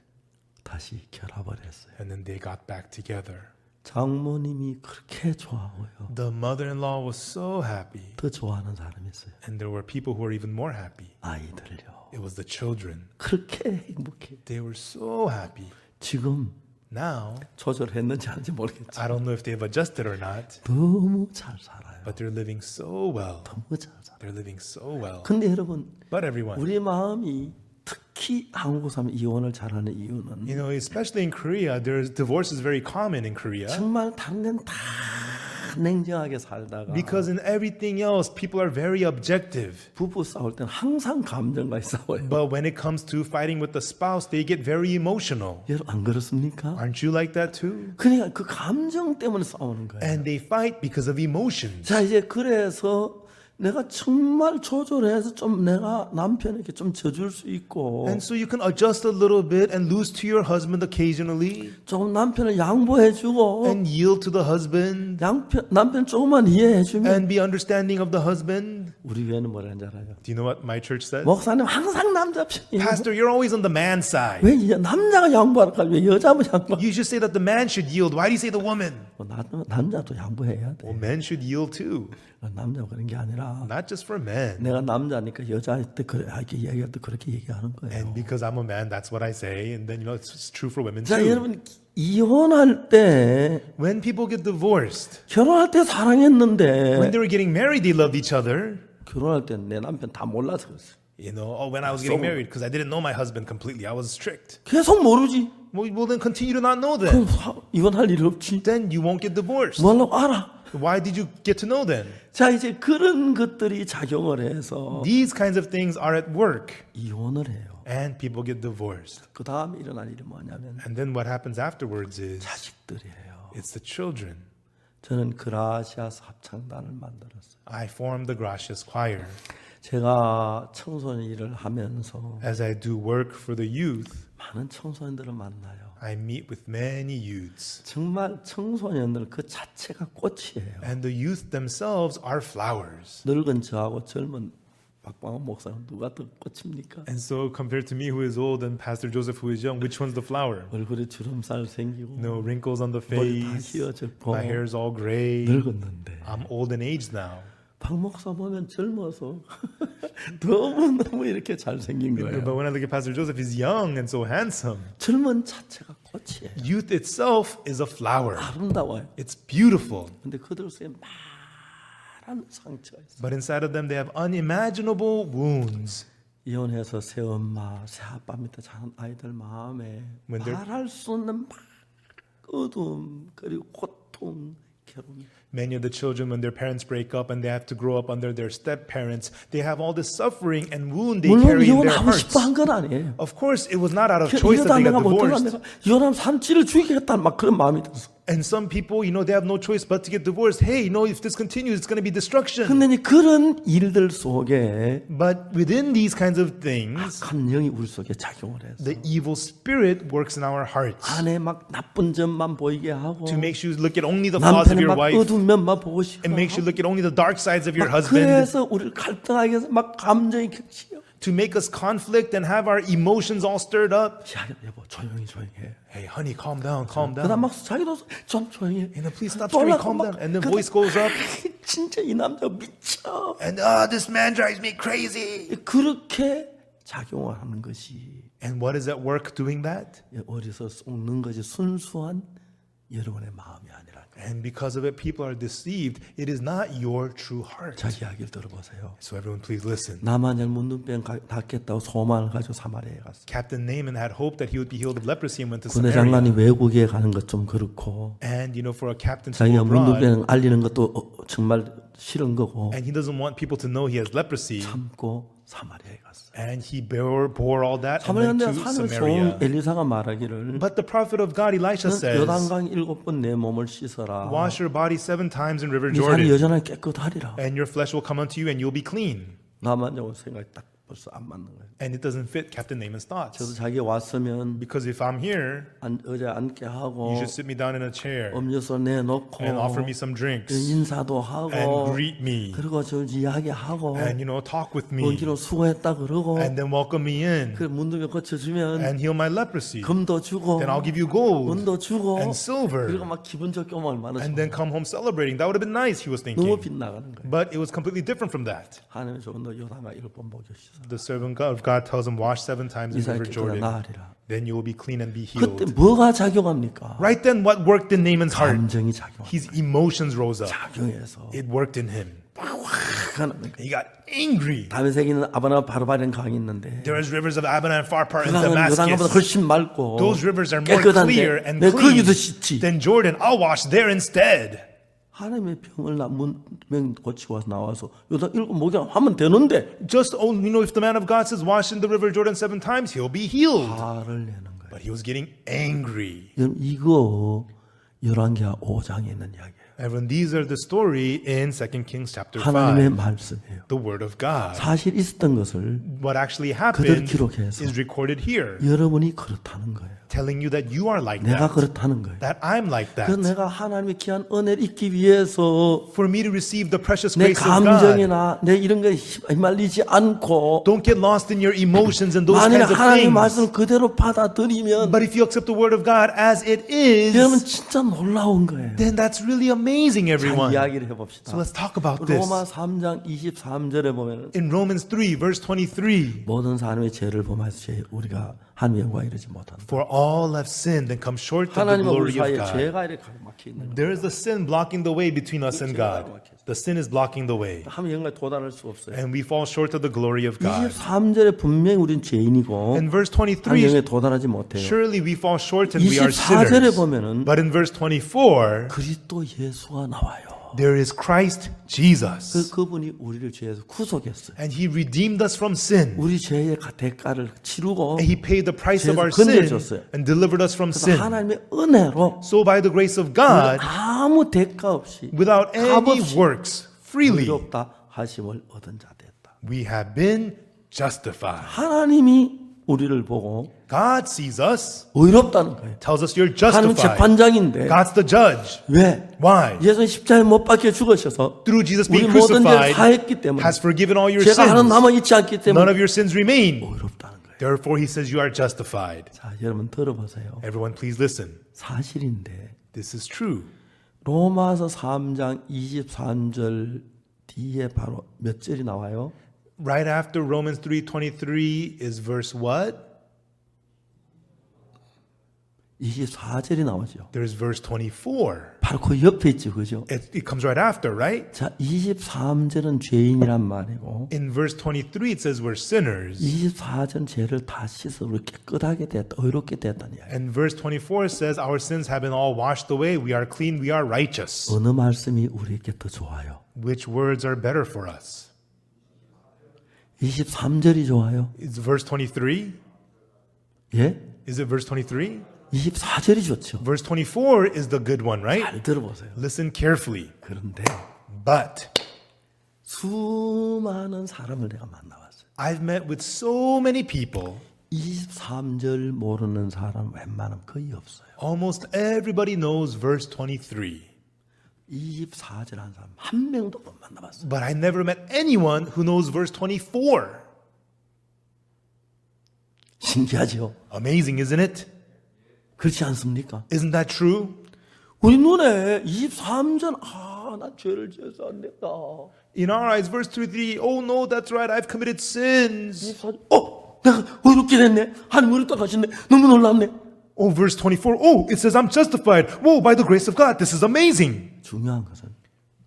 다시 결합을 했어요. and then they got back together. 장모님이 그렇게 좋아하고요. The mother-in-law was so happy. 더 좋아하는 사람이 있어요. And there were people who were even more happy. 아이들요. It was the children. 그렇게 행복해. They were so happy. 지금 Now, 조절했는지 아닌지 모르겠지만 I don't know if they've adjusted or not, 너무 잘 살아요. but they're living so well. 너무 잘 살아요. They're living so well. 근데 여러분 But everyone, 우리 마음이 특히 한국 사람 이혼을 잘하는 이유는 you know, especially in Korea, divorce is very common in Korea. 정말 다른 데는 다 냉정하게 살다가 Because in everything else, people are very objective. 부부 싸울 때는 항상 감정과 싸워요. But when it comes to fighting with the spouse, they get very emotional. 여러분 안 그렇습니까? Aren't you like that too? 그러니까 그 감정 때문에 싸우는 거예요. And they fight because of emotions. 자 이제 그래서 내가 정말 조절해서 좀 내가 남편에게 좀 져줄 수 있고 And so you can adjust a little bit and lose to your husband occasionally 조금 남편을 양보해주고 and yield to the husband 남편 조금만 이해해주면 and be understanding of the husband. 우리 교회는 뭐라 하는지 알아요? Do you know what my church says? 목사님 항상 남자 편이에요. Pastor, you're always on the man's side. 왜 이제 남자가 양보할까? 왜 여자만 양보? You should say that the man should yield. Why do you say the woman? 남자도 양보해야 돼. Well, men should yield too. 남자가 그런 게 아니라 Not just for men. 내가 남자니까 여자한테 그래 이렇게 얘기할 때 그렇게 얘기하는 거예요. And because I'm a man, that's what I say. And then, it's true for women 자, too. 여러분 이혼할 때 When people get divorced, 결혼할 때 when 사랑했는데 they were getting married, they loved each other. 결혼할 때 내 남편 다 몰라서 그랬어. You know, when I was getting married, because I didn't know my husband completely. I was strict. 계속 모르지. Well, then continue to not know 그럼 then. 이혼할 일 없지. Then you won't get divorced. 뭐라고 알아? Why did you get to know then? 자, 이제 그런 것들이 작용을 해서 These kinds of things are at work, 이혼을 해요. and people get divorced. 그 다음에 일어날 일이 뭐냐면 And then what happens afterwards is 자식들이에요. it's the children. 저는 그라시아스 합창단을 만들었어요. I formed the Gracias Choir. 제가 청소년 일을 하면서 As I do work for the youth, 많은 청소년들을 만나요. I meet with many youths. 정말 청소년들 그 자체가 꽃이에요. And the youth themselves are flowers. 늙은 저하고 젊은 박광호 목사는 누가 더 꽃입니까? And so compared to me who is old and Pastor Joseph who is young, which one's the flower? 얼굴에 주름살 생기고 No wrinkles on the 머리 다 face. 휘어졌고 My hair's all gray. 늙었는데 I'm old in age now. 박 목사 보면 젊어서 너무 이렇게 잘생긴 But 거예요. when I look at Pastor Joseph, he's young and so handsome. 젊은 자체가 꽃이에요. Youth itself is a flower. 아름다워요. It's beautiful. 근데 그들 속에 많은 상처가 있어요. But inside of them, they have unimaginable wounds. 이혼해서 새 엄마, 새 아빠 밑에 자란 아이들 마음에 When they're- 말할 수 없는 막 어둠 그리고 고통, 괴로움. Many of the children, when their parents break up and they have to grow up under their step parents, they have all this suffering and wound they 물론 carry in their 이혼하고 hearts. 싶어 한 건 아니에요. Of course, it was not out of choice that 이러다 they 내가 got 못하면 divorced. 내가 이혼하면 삼치를 죽이겠다는 막 그런 마음이 들었어. And some people, they have no choice but to get divorced. Hey, if this continues, it's going to be destruction. 근데 이제 그런 일들 속에 But within these kinds of things, 악한 영이 우리 속에 작용을 해서 the evil spirit works in our hearts 아내 막 나쁜 점만 보이게 하고 to make you look at only the flaws of 남편의 your 막 wife 어두운 면만 보고 싶고 and makes you look at only the dark sides of your 막 husband 그래서 우리를 갈등하게 해서 막 감정이 격치요. to make us conflict and have our emotions all stirred up. 야 여보 조용히 해. Hey, honey, calm down, calm 그다음 down. 막 자기도 좀 조용히 해. Please stop 또 screaming, 올라가고 calm 막 down. And the 그다음 voice goes up. 진짜 이 남자 미쳐. And this man drives me crazy. 그렇게 작용을 하는 것이 And what is at work doing that? 어디서 쏟는 것이 순수한 여러분의 마음이 아니라 And because of it, people are deceived. It is not your true heart. 자기 이야기를 들어보세요. So everyone, please listen. 나만을 문둥병 낫겠다고 소망을 가지고 사마리아에 갔어. Captain Naaman had hope that he would be healed of leprosy and went to 군대 Samaria. 장관이 외국에 가는 것 좀 그렇고 And for a captain to 자기가 go abroad, 문둥병 알리는 것도 정말 싫은 거고 and he doesn't want people to know he has leprosy, 참고 사마리아에 갔어. and he bore all that and went 사마리아에 to 사는 Samaria. 종 엘리사가 말하기를 But the prophet of God, Elisha, says, 요단강 7번 내 몸을 씻어라. wash your body 7 times in River 네 살이 Jordan, 여전하게 깨끗하리라. and your flesh will come unto you, and you'll be clean. 나만 좀 생각이 딱 벌써 안 맞는 거예요. And it doesn't fit Captain Naaman's 저도 thoughts. 자기 왔으면 Because if I'm here, 의자에 앉게 하고 you should sit me down in a chair 음료수 내놓고 and offer me some drinks 인사도 하고 and greet me 그리고 저 이야기하고 and talk with me 언기로 수고했다 그러고 and then welcome me in 그 문둥이 고쳐주면 and heal my leprosy. 금도 주고 Then I'll give you gold 은도 주고 and silver 그리고 막 기분 좋게 오면 얼마나 and 좋아. then come home celebrating. That would have been nice, he was 너무 thinking. 빗나가는 거예요. But it was completely different from that. 하나님이 조금 더 요단가 7번 먹여주셔서 The servant of God tells him, wash 7 times in 이스라엘 River 깨끗하다 Jordan. 나으리라. Then you will be clean and be 그때 healed. 뭐가 작용합니까? Right then, what worked in Naaman's heart? 감정이 작용. His emotions rose up. 작용해서 It worked in him. 확 하는 거예요. He got angry. 다메섹에는 아바나 바르바른 강이 있는데 There is rivers of Abana and Pharpar 그 in 강은 요단강보다 Damascus. 훨씬 맑고 Those rivers are more clear 깨끗한데 and 내 clean 거기서 씻지. than Jordan. I'll wash there instead. 하나님의 병을 명 고치고 와서 나와서 요단 7 목욕 하면 되는데 Just if the man of God says wash in the river Jordan 7 times, he'll be healed. 화를 내는 거예요. But he was getting angry. 여러분 이거 열왕기하 5장에 있는 이야기예요. Everyone, these are the story in 2 Kings chapter 5. 하나님의 말씀이에요. The word of God. 사실 있었던 것을 What actually 그대로 happened 기록해서 is recorded here, 여러분이 그렇다는 거예요. telling you that you are like 내가 that, 그렇다는 거예요. that I'm like 그래서 that. 내가 하나님의 귀한 은혜를 잊기 위해서 For me to receive the precious 내 grace of God, 감정이나 내 이런 거에 휘말리지 않고 don't get lost in your emotions and those 만일 kinds of 하나님의 things. 말씀을 그대로 받아들이면 But if you accept the word of God as it 여러분 is, 진짜 놀라운 거예요. then that's really amazing, 자, everyone. 이야기를 해봅시다. So let's talk about this. 로마 3장 23절에 보면 In Romans 3, verse 23, 모든 사람의 죄를 범하여서 우리가 하나님의 영광 이르지 못한다. for all have sinned and come short of the 하나님과 우리 glory of 사이에 God. 죄가 이렇게 가로막혀 있는 거예요. There is a sin blocking the way between us and God. The sin is blocking the way. 하나님의 영광에 도달할 수 없어요. And we fall short of the glory of God. 23절에 분명히 우리는 죄인이고 In verse 하나님의 23, 영광에 도달하지 못해요. surely we fall short and we are 24절에 sinners. 보면은 But in verse 24, 그리스도 예수가 나와요. there is Christ Jesus. 그분이 우리를 죄에서 구속했어요. And he redeemed us from sin. 우리 죄의 대가를 치르고 And he paid the price of our 죄에서 sin 건져줬어요. and delivered us from sin. 하나님의 은혜로 So by the grace of God, 아무 대가 없이 without any 값없이 works, freely, 의롭다 하심을 얻은 자 됐다. we have been justified. 하나님이 우리를 보고 God sees us, 의롭다는 거예요. tells us you're 하나님 justified. 재판장인데 God's the judge. 왜? Why? 예수는 십자가에 못 박혀 죽으셔서 Through Jesus 우리 being 모든 죄를 crucified, 사했기 때문에 has forgiven all your 죄가 하나 sins. 남아 있지 않기 None 때문에 of your sins remain. 의롭다는 거예요. Therefore, he says you are justified. 자, 여러분 들어보세요. Everyone, please listen. 사실인데 This is true. 로마서 3장 23절 뒤에 바로 몇 절이 나와요? Right after Romans 3:23 is verse what? 24절이 나오죠. There's verse 24. 바로 그 옆에 있죠, 그죠? It comes right after, right? 자, 23절은 죄인이란 말이고 In verse 23, it says we're sinners. 24절 죄를 다 씻어 우리 깨끗하게 됐다, 의롭게 됐다는 이야기. And verse 24 says our sins have been all washed away. We are clean. We are righteous. 어느 말씀이 우리에게 더 좋아요? Which words are better for us? 23절이 좋아요? Is verse 23? 예? Is it verse 23? 24절이 좋죠. Verse 24 is the good one, right? 잘 들어보세요. Listen carefully. 그런데 But 수많은 사람을 내가 만나봤어요. I've met with so many people. 23절 모르는 사람 웬만하면 거의 없어요. Almost everybody knows verse 23. 24절 한 사람 한 명도 못 만나봤어요. But I never met anyone who knows verse 24. 신기하죠? Amazing, isn't it? 그렇지 않습니까? Isn't that true? 우리 눈에 23절 난 죄를 지어서 안 된다. In our eyes, verse 23, oh no, that's right, I've committed sins. 24절 내가 의롭게 됐네. 하나님 의롭다 하셨네. 너무 놀랍네. Oh, verse 24, oh, it says I'm justified. Whoa, by the grace of God, this is amazing. 중요한 것은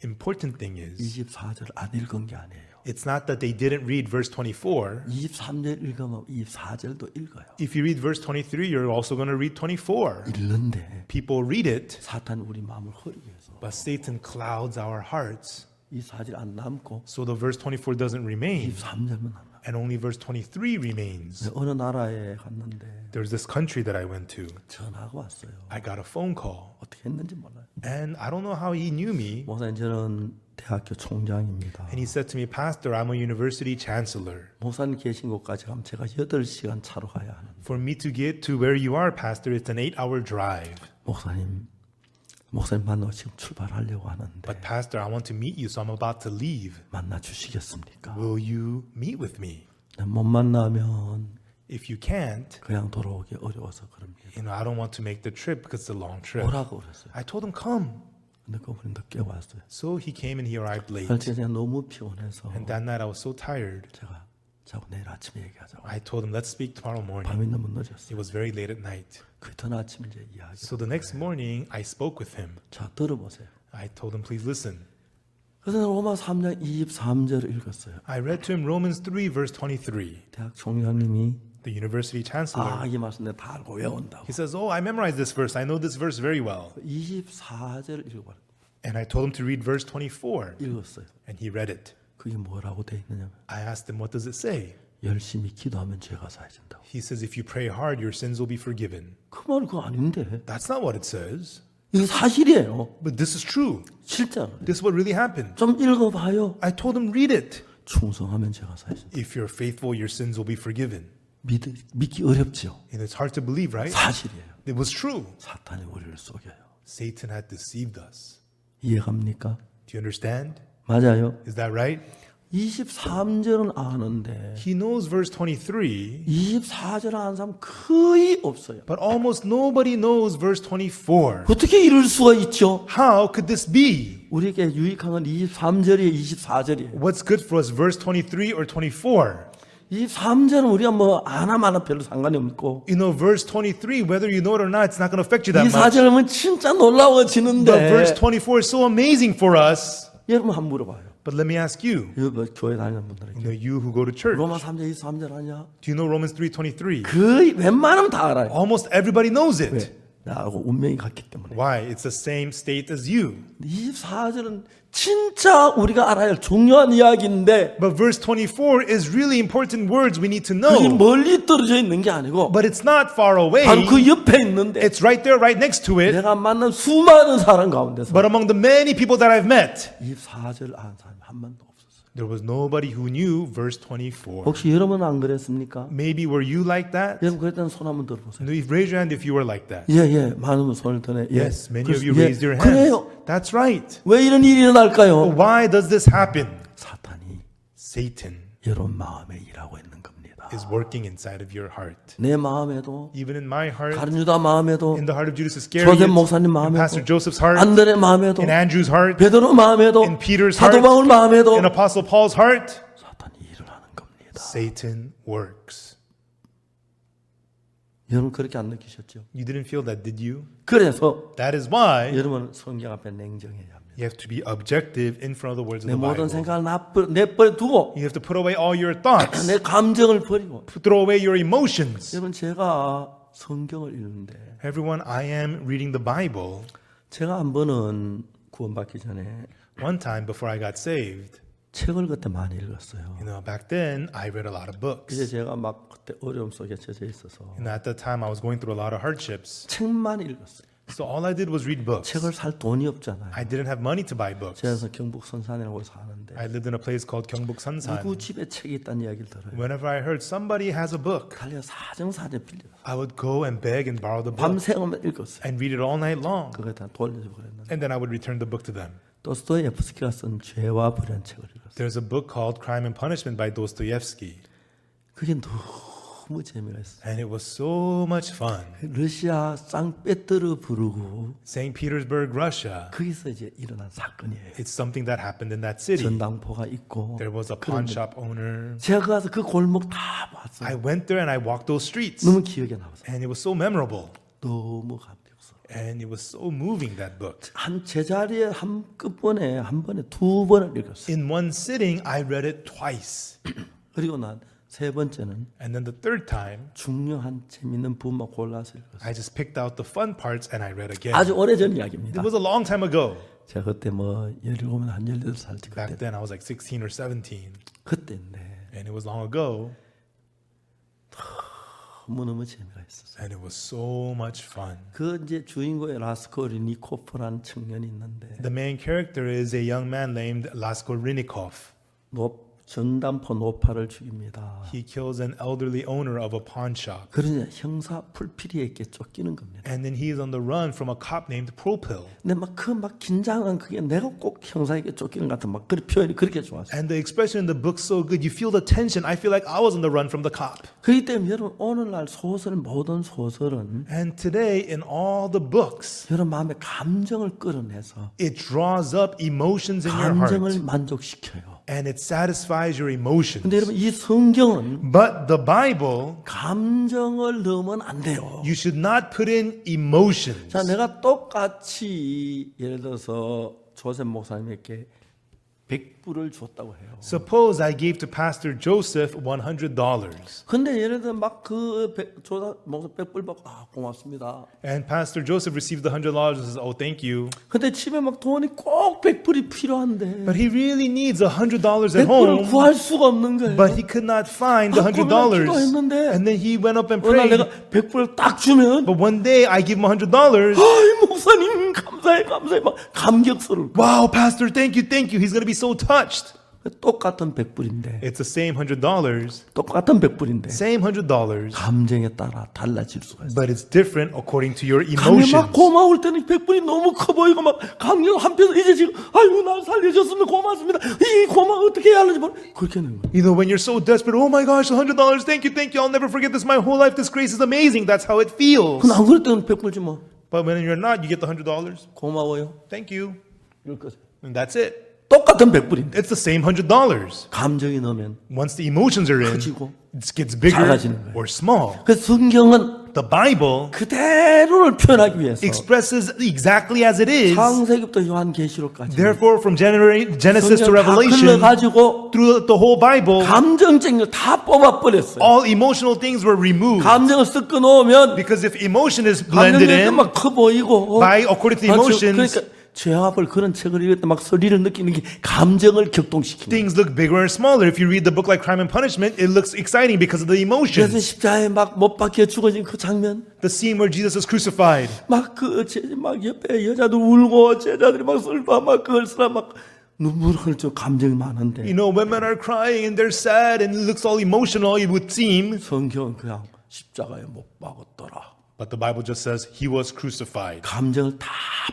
Important thing is, 24절 안 읽은 게 아니에요. it's not that they didn't read verse 24. 23절 읽으면 24절도 읽어요. If you read verse 23, you're also going to read 24. 읽는데 People read it, 사탄 우리 마음을 흐리게 해서 but Satan clouds our hearts. 24절 안 남고 So the verse 24 doesn't remain, 23절만 남아. and only verse 23 remains. 어느 나라에 갔는데 There's this country that I went to. 전화가 왔어요. I got a phone call, 어떻게 했는지 몰라요. and I don't know how he knew me. 목사님 저는 대학교 총장입니다. And he said to me, Pastor, I'm a university chancellor. 목사님 계신 곳까지 가면 제가 8시간 차로 가야 하는. For me to get to where you are, Pastor, it's an 8-hour drive. 목사님 만나고 지금 출발하려고 하는데 But Pastor, I want to meet you, so I'm about to leave. 만나 주시겠습니까? Will you meet with me? 못 만나면 If you can't, 그냥 돌아오기 어려워서 그럽니다. I don't want to make the trip because it's a long trip. 오라고 그랬어요. I told him, come. 근데 그분이 늦게 왔어요. So he came and he arrived late. 그래서 제가 너무 피곤해서 And that night I was so tired. 제가 자고 내일 아침에 얘기하자고. I told him, let's speak tomorrow morning. 밤이 너무 늦었어요. It was very late at night. 그 이튿 아침 이제 이야기. So the next morning, I spoke with him. 자 들어보세요. I told him, please listen. 그래서 로마 3장 23절을 읽었어요. I read to him Romans 3, verse 23. 대학 총장님이 The university chancellor. 이 말씀 내가 다 알고 외운다고. He says, oh, I memorized this verse. I know this verse very well. 24절을 읽어봐요. And I told him to read verse 24. 읽었어요. And he read it. 그게 뭐라고 돼 있느냐면 I asked him, what does it say? 열심히 기도하면 죄가 사해진다고. He says, if you pray hard, your sins will be forgiven. 그 말이 그거 아닌데. That's not what it says. 이거 사실이에요. But this is true. 실제로. This is what really happened. 좀 읽어봐요. I told him, read it. 충성하면 제가 사실 If you're faithful, your sins will be forgiven. 믿기 어렵죠. And it's hard to believe, right? 사실이에요. It was true. 사탄이 우리를 속여요. Satan had deceived us. 이해갑니까? Do you understand? 맞아요. Is that right? 23절은 아는데 He knows verse 23, 24절 아는 사람 거의 없어요. but almost nobody knows verse 24. 어떻게 이럴 수가 있죠? How could this be? 우리에게 유익한 건 23절이에요, 24절이에요. What's good for us, verse 23 or 24? 23절은 우리가 뭐 아나 마나 별로 상관이 없고 You know, verse 23, whether you know it or not, it's not going to affect you that much. 24절은 진짜 놀라워지는데 But verse 24 is so amazing for us. 여러분 한번 물어봐요. But let me ask you, 여러분 교회 다니는 분들에게 you know, you who go to church, 로마 3장 23절 아냐? do you know Romans 3:23? 거의 웬만하면 다 알아요. Almost everybody knows it. 왜? 나하고 운명이 같기 때문에. Why? It's the same state as you. 24절은 진짜 우리가 알아야 할 중요한 이야기인데 But verse 24 is really important words we need to 그게 know. 멀리 떨어져 있는 게 아니고 But it's not far away. 바로 그 옆에 있는데 It's right there, right next to it. 내가 만난 수많은 사람 가운데서 But among the many people that I've met, 24절 아는 사람이 한 번도 없었어요. there was nobody who knew verse 24. 혹시 여러분은 안 그랬습니까? Maybe were you like that? 여러분 그랬다면 손 한번 들어보세요. No, raise your hand if you were like that. 예, 많으면 손을 드네. 예. Yes, many of you 예, raised your 그래요. hands. That's right. 왜 이런 일이 일어날까요? Why does this happen? 사탄이 Satan 여러분 마음에 일하고 있는 겁니다. is working inside of your heart. 내 마음에도 Even in my heart, 가룟 유다 마음에도 in the heart of Judas Iscariot, 조셉 목사님 in 마음에도 Pastor Joseph's heart, 안드레 마음에도 in Andrew's heart, 베드로 마음에도 in Peter's heart, 사도 바울 마음에도 in Apostle Paul's heart, 사탄이 일을 하는 겁니다. Satan works. 여러분 그렇게 안 느끼셨죠? You didn't feel that, did you? 그래서 That is why 여러분 성경 앞에 냉정해야 합니다. you have to be objective in front of the words of 내 the 모든 Bible. 생각을 내버려 두고 You have to put away all your thoughts, 내 감정을 버리고 throw away your emotions. 여러분 제가 성경을 읽는데 Everyone, I am reading the Bible. 제가 한 번은 구원받기 전에 One time before I got saved, 책을 그때 많이 읽었어요. you know, back then I read a lot of books. 이제 제가 막 그때 어려움 속에 젖어 있어서 And at that time I was going through a lot of hardships. 책만 읽었어요. So all I did was read books. 책을 살 돈이 없잖아요. I didn't have money to buy books. 제가 경북 선산이라고 사는데 I lived in a place called Gyeongbuk 누구 Sansan. 집에 책이 있다는 이야기를 들어요. Whenever I heard somebody has a book, 달려 사정사정 빌려 I would go and beg and borrow the book 밤새우면 읽었어요. and read it all night long. 그거 다 돌려주고 그랬는데 And then I would return the book to them. 도스토옙스키가 쓴 죄와 불의한 책을 읽었어요. There's a book called Crime and Punishment by Dostoevsky. 그게 너무 재미가 있어요. And it was so much fun. 러시아 상페테르 부르고 St. Petersburg, Russia. 거기서 이제 일어난 사건이에요. It's something that happened in that city. 전당포가 있고 There was a pawn shop owner. 제가 가서 그 골목 다 봤어요. I went there and I walked those streets. 너무 기억에 남았어요. And it was so memorable. 너무 감격스러워. And it was so moving, that book. 한 제자리에 한 끝번에 한 번에 두 번을 읽었어요. In one sitting, I read it twice. 그리고 난 세 번째는 And then the third time, 중요한 재밌는 부분만 골라서 읽었어요. I just picked out the fun parts and I read again. 아주 오래전 이야기입니다. It was a long time ago. 제가 그때 뭐 17이나 한 18살쯤 Back 그때 then, I was like 16 or 17. 그때인데 And it was long ago. 너무너무 재미가 있었어요. And it was so much fun. 그 이제 주인공의 라스코리니코프라는 청년이 있는데 The main character is a young man named Raskolnikov. 전단포 노파를 죽입니다. He kills an elderly owner of a pawn shop. 그러냐 형사 풀피리에게 쫓기는 겁니다. And then he is on the run from a cop named Propil. 근데 막 긴장한 그게 내가 꼭 형사에게 쫓기는 것 같은 막 그 표현이 그렇게 좋았어요. And the expression in the book's so good. You feel the tension. I feel like I was on the run from the cop. 그렇기 때문에 여러분 오늘날 소설 모든 소설은 And today, in all the books, 여러분 마음에 감정을 끌어내서 it draws up emotions in your 감정을 heart. 만족시켜요. And it satisfies your emotions. 근데 여러분 이 성경은 But the Bible, 감정을 넣으면 안 돼요. you should not put in emotions. 자, 내가 똑같이 예를 들어서 조셉 목사님에게 100불을 줬다고 해요. Suppose I gave to Pastor Joseph $100. 근데 예를 들어 막그 조셉 목사 100불 받고 고맙습니다. And Pastor Joseph received the $100 and says, oh, thank you. 근데 집에 막 돈이 꼭 100불이 필요한데 But he really needs $100 at 100불을 home. 구할 수가 없는 거예요. But he could not find the $100. 기도했는데 And then he went up and 어느 날 prayed. 내가 100불을 딱 주면 But one day I give him $100. 아이 목사님 감사해 막 감격스러울 거야. Wow, Pastor, thank you. He's going to be so touched. 똑같은 100불인데 It's the same $100, 똑같은 100불인데 same $100, 감정에 따라 달라질 수가 있어요. but it's different according to your 감이 막 emotions. 고마울 때는 100불이 너무 커 보이고 막 감격 한편으로 이제 지금 아이고 날 살려줬으면 고맙습니다. 이 고마워 어떻게 해야 하는지 모르 그렇게 하는 거예요. You know, when you're so desperate, oh my gosh, $100, thank you. I'll never forget this my whole life. This grace is amazing. That's how it feels. 그건 안 그럴 때는 100불 주면 But when you're not, you get the $100. 고마워요. Thank you. 이럴 거죠. And that's it. 똑같은 100불인데 It's the same $100. 감정이 넣으면 Once the emotions are in, 커지고 it gets bigger 작아지는 거예요. or small. 그래서 성경은 The Bible 그대로를 표현하기 위해서 expresses exactly as it is. 창세기부터 요한계시록까지 Therefore, from Genesis to 성경 다 Revelation, 흘러가지고 through the whole Bible, 감정적인 걸 다 뽑아버렸어요. all emotional things were removed. 감정을 섞어 놓으면 Because if emotion is blended 감정이 in 막 커 보이고 by according to the emotions, 그러니까 죄악을 그런 책을 읽을 때 막 소리를 느끼는 게 감정을 격동시키는 거예요. things look bigger and smaller. If you read the book like Crime and Punishment, it looks exciting because of the 그래서 emotions. 십자가에 막 못 박혀 죽어진 그 장면 The scene where Jesus is crucified. 막 막 옆에 여자도 울고 제자들이 막 쓸다 막 그걸 쓰라 막 눈물 흘려 감정이 많은데 You know, women are crying and they're sad and it looks all emotional, it would seem. 성경은 그냥 십자가에 못 박았더라. But the Bible just says he was crucified. 감정을 다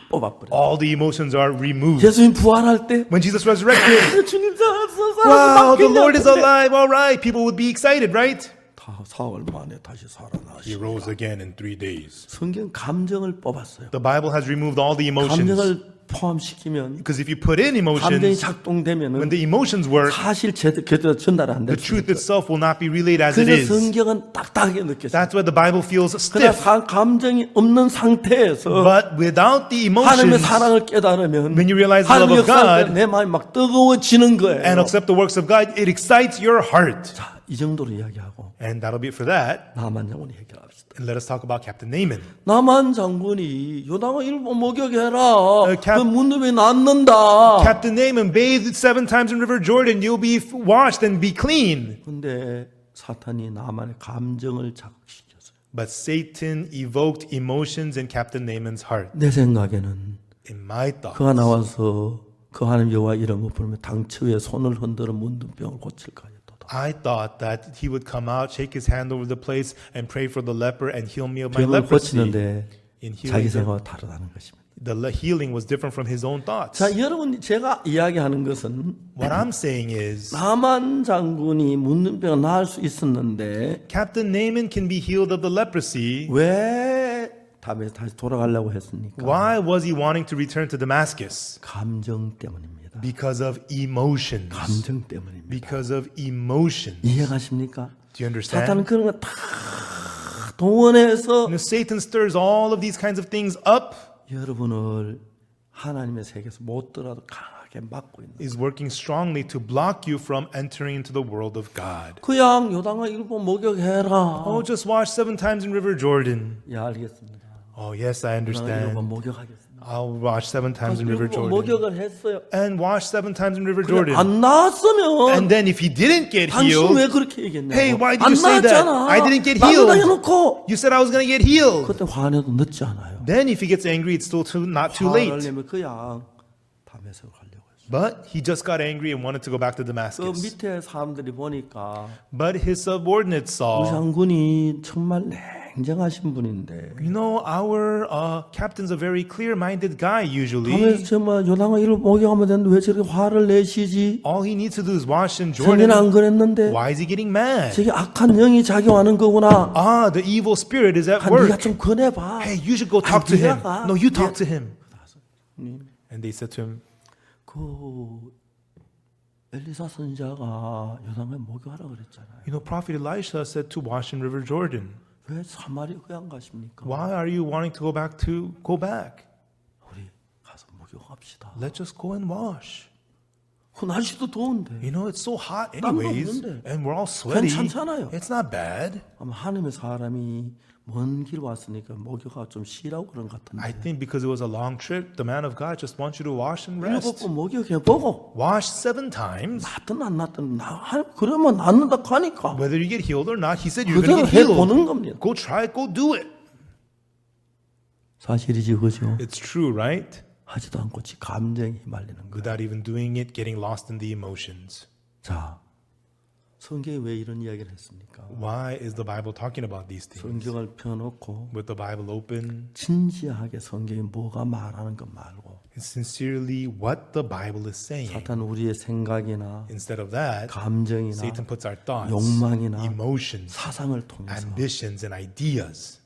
뽑아버려. All the emotions are removed. 예수님 부활할 때 When Jesus resurrected, 주님 살았어 wow, the 살았어 Lord is alive, all right. People would be excited, right? 다 4월 만에 다시 He 살아나시. rose again in 3 days. 성경 감정을 뽑았어요. The Bible has removed all the emotions. 감정을 포함시키면 Because if you put in 감정이 emotions, 작동되면은 when the emotions work, 사실 제대로 전달 안 the 될 수 truth 있어요. itself will not be relayed as it 그래서 is. 성경은 딱딱하게 느꼈어요. That's why the Bible feels 그러나 stiff. 감정이 없는 상태에서 But without the 하나님의 emotions, 사랑을 깨달으면 when you realize the love 하나님의 of 역사할 때 God 내 마음이 막 뜨거워지는 거예요. and accept the works of God, it excites your heart. 자, 이 정도로 이야기하고 And that'll be it for that. 나만 장군이 해결합시다. And let us talk about Captain Naaman. 나만 장군이 요당을 일곱 목욕해라. 캡- 그 문둥이 낫는다. Captain Naaman bathed 7 times in River Jordan. You'll be washed and be clean. 근데 사탄이 나만의 감정을 자극시켰어요. But Satan evoked emotions in Captain Naaman's heart. 내 생각에는 In my thought, 그가 나와서 그 하나님 여호와 이름을 부르며 당처에 손을 흔들어 문둥병을 고칠까 하였다. I thought that he would come out, shake his hand over the place, and pray for the leper and heal me of my 병을 leprosy. 고치는데 In 자기 healing, 생각과 다르다는 것입니다. the healing was different from his own thoughts. 자, 여러분 제가 이야기하는 것은 What I'm saying is, 나만 장군이 문둥병을 나을 수 있었는데 Captain Naaman can be healed of the leprosy. 왜 다시 돌아가려고 했습니까? Why was he wanting to return to Damascus? 감정 때문입니다. Because of emotions. 감정 때문입니다. Because of emotions. 이해가십니까? Do you 사탄은 understand? 그런 거 다 동원해서 You know, Satan stirs all of these kinds of things up. 여러분을 하나님의 세계에서 못 들어도 강하게 막고 있는. Is working strongly to block you from entering into the world of God. 그냥 요당을 일곱 목욕해라. Oh, just wash 7 times in River Jordan. 예, 알겠습니다. Oh, yes, I 요당을 일곱 understand. 목욕하겠습니다. I'll wash 7 times in River 일곱 Jordan. 목욕을 했어요. And wash 7 times in River 그래, Jordan. 안 나았으면 And then if he didn't get 당신 healed, 왜 그렇게 얘기했냐고. Hey, why did 안 you say that? 나았잖아. I didn't get 나도 healed. 해놓고 you said I was going to get healed. 그때 화내도 늦지 않아요. Then if he gets angry, it's still not too late. 화를 내면 그냥 다메섹으로 가려고 했어요. But he just got angry and wanted to go back to 그 Damascus. 밑에 사람들이 보니까 But his subordinates 그 saw, 장군이 정말 냉정하신 분인데 you know, our captain's a very clear-minded guy usually. 다메섹 정말 요당을 이를 목욕하면 되는데 왜 저렇게 화를 내시지? All he needs to do is wash in 성경은 Jordan. 안 그랬는데 Why is he getting mad? 저게 악한 영이 작용하는 거구나. Ah, the evil spirit is at 아, 네가 work. 좀 권해봐. Hey, you should go talk to him. 네가 가. No, you talk to him. 님, And they said to him, 그 엘리사 선지자가 요단강에 목욕하라 그랬잖아요. you know, Prophet Elisha said to wash in River Jordan. 왜 사마리아 안 가십니까? Why are you wanting to go back? 우리 가서 목욕합시다. Let's just go and wash. 그 날씨도 더운데. You know, it's so hot 땀도 anyways, 없는데. and we're all sweaty. 괜찮잖아요. It's not bad. 아마 하나님의 사람이 먼 길 왔으니까 목욕하고 좀 쉬라고 그런 것 I 같은데. think because it was a long trip, the man of God just wants you to wash and 일곱 rest. 번 목욕해보고 Wash 7 times. 낫든 안 낫든 그러면 낫는다 하니까 Whether you get healed or not, he said you're 그대로 going to get healed. 해보는 겁니다. Go try it, go do it. 사실이지 그죠? It's true, right? 하지도 않고 지 감정에 휘말리는 거예요. Without even doing it, getting lost in the emotions. 자, 성경이 왜 이런 이야기를 했습니까? Why is the Bible talking about these things? 성경을 펴놓고 With the Bible open, 진지하게 성경이 뭐가 말하는 것 말고 it's sincerely what the Bible is saying. 사탄 우리의 생각이나 Instead of that, 감정이나 Satan puts our thoughts, 욕망이나 emotions, 사상을 통해서 ambitions, and ideas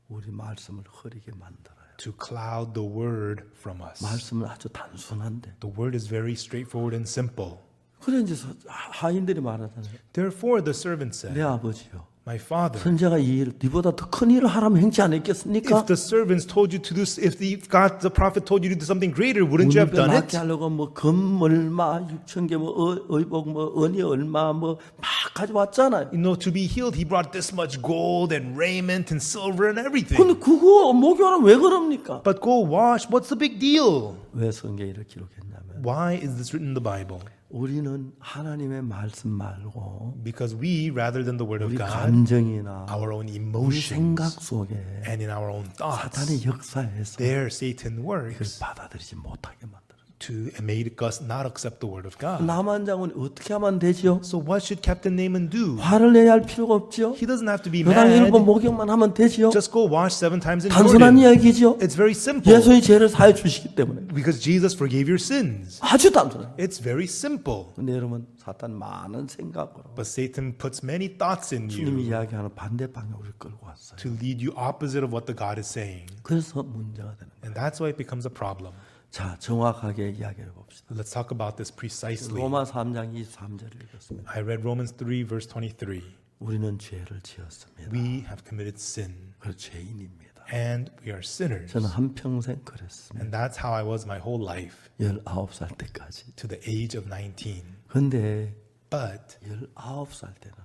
우리 말씀을 흐리게 만들어요. to cloud the word from us. 말씀은 아주 단순한데 The word is very straightforward and simple. 그래 이제 하인들이 말하잖아요. Therefore, the servant said, 내 아버지요, My father, 선자가 이 일을 니보다 더 큰 일을 하라면 행치 않았겠습니까? if the servants told you to do, if the prophet told you to do something greater, wouldn't you have done 낫게 it? 하려고 뭐 금 얼마 6,000개 뭐 의복 뭐 은이 얼마 뭐 막 가져왔잖아요. You know, to be healed, he brought this much gold and raiment and silver and everything. 근데 그거 목요일은 왜 그럽니까? But go wash. What's the big deal? 왜 성경에 이렇게 기록했냐면 Why is this written in the Bible? 우리는 하나님의 말씀 말고 Because we, rather than the word of 우리 God, 감정이나 our own 우리 emotions 생각 속에 and in our own thoughts, 사탄의 역사에서 there Satan 그걸 works 받아들이지 못하게 만들어요. to make us not accept the word of God. 나만 장군이 어떻게 하면 되지요? So what should Captain Naaman do? 화를 내야 할 필요가 없지요. He doesn't have to be 요당 mad. 7번 목욕만 하면 되지요. Just go wash 7 times in 단순한 Jordan. 이야기죠. It's very simple. 예수의 죄를 사해 주시기 때문에 Because Jesus forgave your sins. 아주 단순해요. It's very simple. 근데 여러분 사탄 많은 생각으로 But Satan puts many thoughts in 주님이 you 이야기하는 반대 방향으로 끌고 왔어요. to lead you opposite of what the God is saying. 그래서 문제가 되는 거예요. And that's why it becomes a problem. 자, 정확하게 이야기를 봅시다. Let's talk about this precisely. 로마 3장 23절을 읽었습니다. I read Romans 3 verse 23. 우리는 죄를 지었습니다. We have committed sin 그래서 죄인입니다. and we are sinners. 저는 한평생 그랬습니다. And that's how I was my whole life 19살 때까지. to the age of 19. 근데 But 19살 때는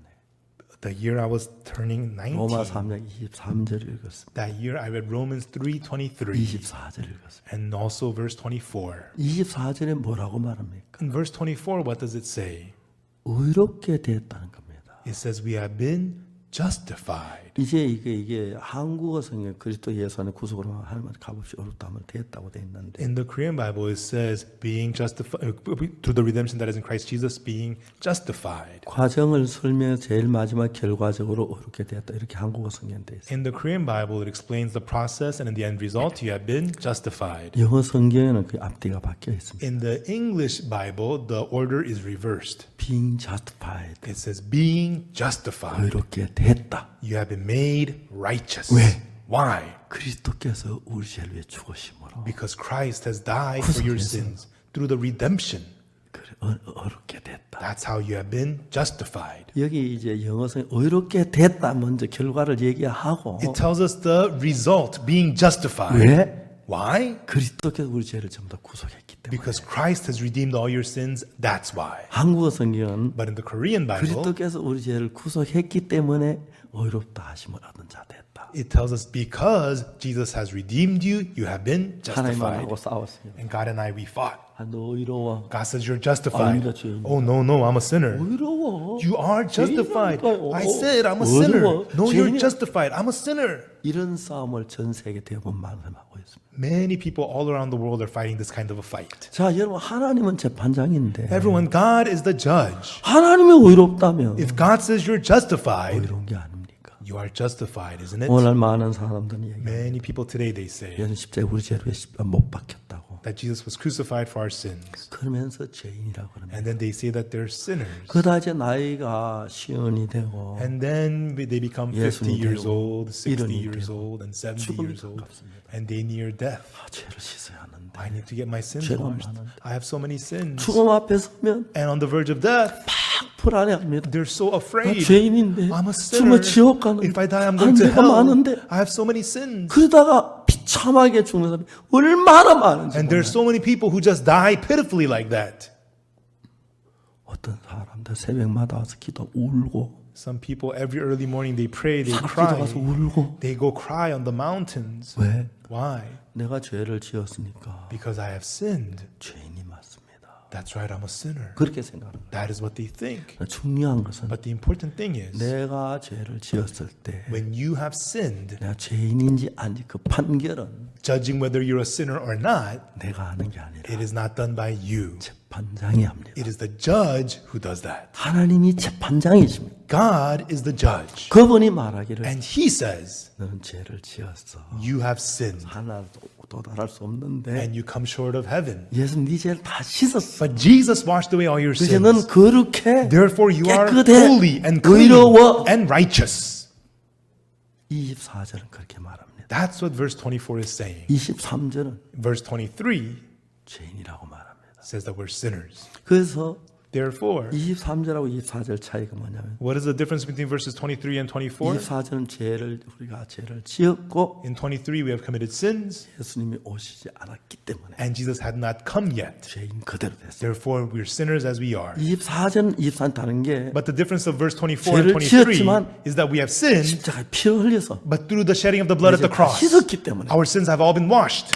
the year I was turning 19, 로마 3장 23절을 읽었습니다. that year I read Romans 3:23 24절을 읽었습니다. and also verse 24. 24절에 뭐라고 말합니까? In verse 24, what does it say? 의롭게 됐다는 겁니다. It says we have been justified. 이제 이게 한국어 성경 그리스도 예수 안에 구속으로 하나님 값없이 어렵다 하면 됐다고 돼 있는데 In the Korean Bible, it says being justified through the redemption that is in Christ Jesus, being justified. 과정을 설명해 제일 마지막 결과적으로 어렵게 됐다 이렇게 한국어 성경 돼 있어요. In the Korean Bible, it explains the process, and in the end result, you have been justified. 영어 성경에는 그 앞뒤가 바뀌어 있습니다. In the English Bible, the order is reversed. Being justified. It says being justified. 의롭게 됐다. You have been made righteous. 왜? Why? 그리스도께서 우리 죄를 위해 죽으심으로 Because Christ has died for your sins through the redemption. 그래 어렵게 됐다. That's how you have been justified. 여기 이제 영어 성경 의롭게 됐다 먼저 결과를 얘기하고 It tells us the result, being justified. 왜? Why? 그리스도께서 우리 죄를 전부 다 구속했기 때문에. Because Christ has redeemed all your sins. That's why. 한국어 성경은 But in the Korean Bible, 그리스도께서 우리 죄를 구속했기 때문에 의롭다 하심을 얻은 자 됐다. it tells us because Jesus has redeemed you, you have been 하나님하고 justified. 싸웠습니다. And God and I, we fought. 아, 너 의로워. God says you're justified. 아닙니다, 죄인이에요. Oh, no, no, I'm a sinner. 의로워. You are justified. 죄인이라니까요. I said I'm a sinner. 어려워. No, you're 죄인이- justified. I'm a sinner. 이런 싸움을 전 세계 대부분 말하고 있습니다. Many people all around the world are fighting this kind of a fight. 자, 여러분 하나님은 재판장인데 Everyone, God is the judge. 하나님이 의롭다면 If God says you're justified, 의로운 게 아닙니까? you are justified, isn't it? 오늘 많은 사람들이 얘기해요. Many people today, they say 예수 십자가에 우리 죄를 위해 못 박혔다고. that Jesus was crucified for our sins. 그러면서 죄인이라고 합니다. And then they say that they're sinners. 그러다 이제 나이가 시은이 되고 And then they become 50 예수님이 years 되고, old, 60 이른이 years 되고, old, and 70 죽음이 years old. 가깝습니다. And they near death. 아, 죄를 씻어야 하는데 I need to get my sins 죄가 washed. 많은데. I have so many sins. 죽음 앞에 서면 And on the verge of death, 불안해합니다. they're so 나 afraid. 죄인인데 I'm a 죽으면 sinner. 지옥 가는데 If I die, I'm 아, going to 내가 hell. 많은데 I have so many sins. 그러다가 비참하게 죽는 사람이 얼마나 많은지 And 몰라요. there's so many people who just die pitifully like that. 어떤 사람들 새벽마다 와서 기도 울고 Some people every early morning they pray, they 산기도 cry. 가서 울고 They go cry on the mountains. 왜? Why? 내가 죄를 지었으니까 Because I have sinned. 죄인이 맞습니다. That's right, I'm a sinner. 그렇게 생각합니다. That is what they think. 중요한 것은 But the important thing is, 내가 죄를 지었을 때 when you have sinned, 내가 죄인인지 아닌지 그 판결은 judging whether you're a sinner or not, 내가 하는 게 아니라 it is not done by you. 재판장이 합니다. It is the judge who does that. 하나님이 재판장이십니다. God is the judge. 그분이 말하기를 And he says, 너는 죄를 지었어. you have sinned 하나도 도달할 수 없는데 and you come short of heaven. 예수 네 죄를 다 씻었어. But Jesus washed away all your 그래서 넌 sins. 거룩해 Therefore you are 깨끗해 holy and clean 의로워. and righteous. 24절은 그렇게 말합니다. That's what verse 24 is saying. 23절은 Verse 23 죄인이라고 말합니다. says that we're sinners. 그래서 Therefore, 23절하고 24절 차이가 뭐냐면 what is the difference between verses 23 and 24? 24절은 우리가 죄를 지었고 In 23 we have committed sins 예수님이 오시지 않았기 때문에 and Jesus had not come yet. 죄인 그대로 됐어요. Therefore we're sinners as we are. 24절은 24는 다른 게 But the difference of verse 24 and 죄를 23 지었지만 is that we have sinned, 십자가에 피를 흘려서 but through the shedding of the blood at 이제 the 다 cross, 씻었기 때문에 our sins have all been washed.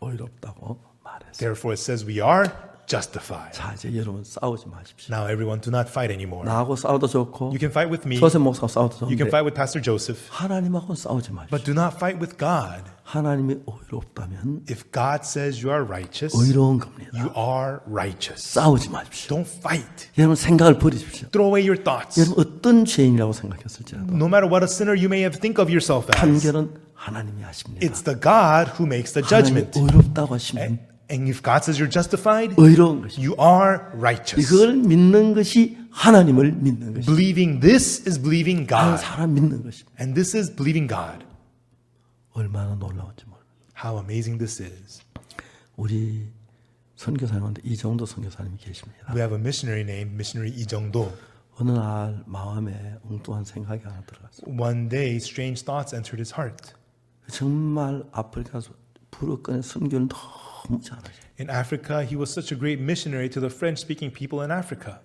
의롭다고 말했어요. Therefore it says we are justified. 자 이제 여러분 싸우지 마십시오. Now everyone do not fight anymore. 나하고 싸워도 좋고 You can fight with me, 조셉 목사하고 싸워도 you can 좋은데 fight with Pastor Joseph, 하나님하고는 싸우지 마십시오. but do not fight with God. 하나님이 의롭다면 If God says you are righteous, 의로운 겁니다. you are righteous. 싸우지 마십시오. Don't fight. 여러분 생각을 버리십시오. Throw away your thoughts. 여러분 어떤 죄인이라고 생각했을지라도 No matter what a sinner you may have think of yourself as, 판결은 하나님이 하십니다. it's the God who makes the 하나님이 judgment. 의롭다고 하시면 And if God says you're justified, 의로운 것입니다. you are righteous. 이걸 믿는 것이 하나님을 믿는 것입니다. Believing this is believing 다른 God. 사람 믿는 것입니다. And this is believing God. 얼마나 놀라운지 모릅니다. How amazing this is. 우리 선교사님한테 이정도 선교사님이 계십니다. We have a missionary named Missionary Lee Jung-do. 어느 날 마음에 엉뚱한 생각이 하나 들어갔어요. One day, strange thoughts entered his heart. 정말 아프리카에서 부르건의 선교를 너무 잘하셔요. In Africa, he was such a great missionary to the French-speaking people in Africa.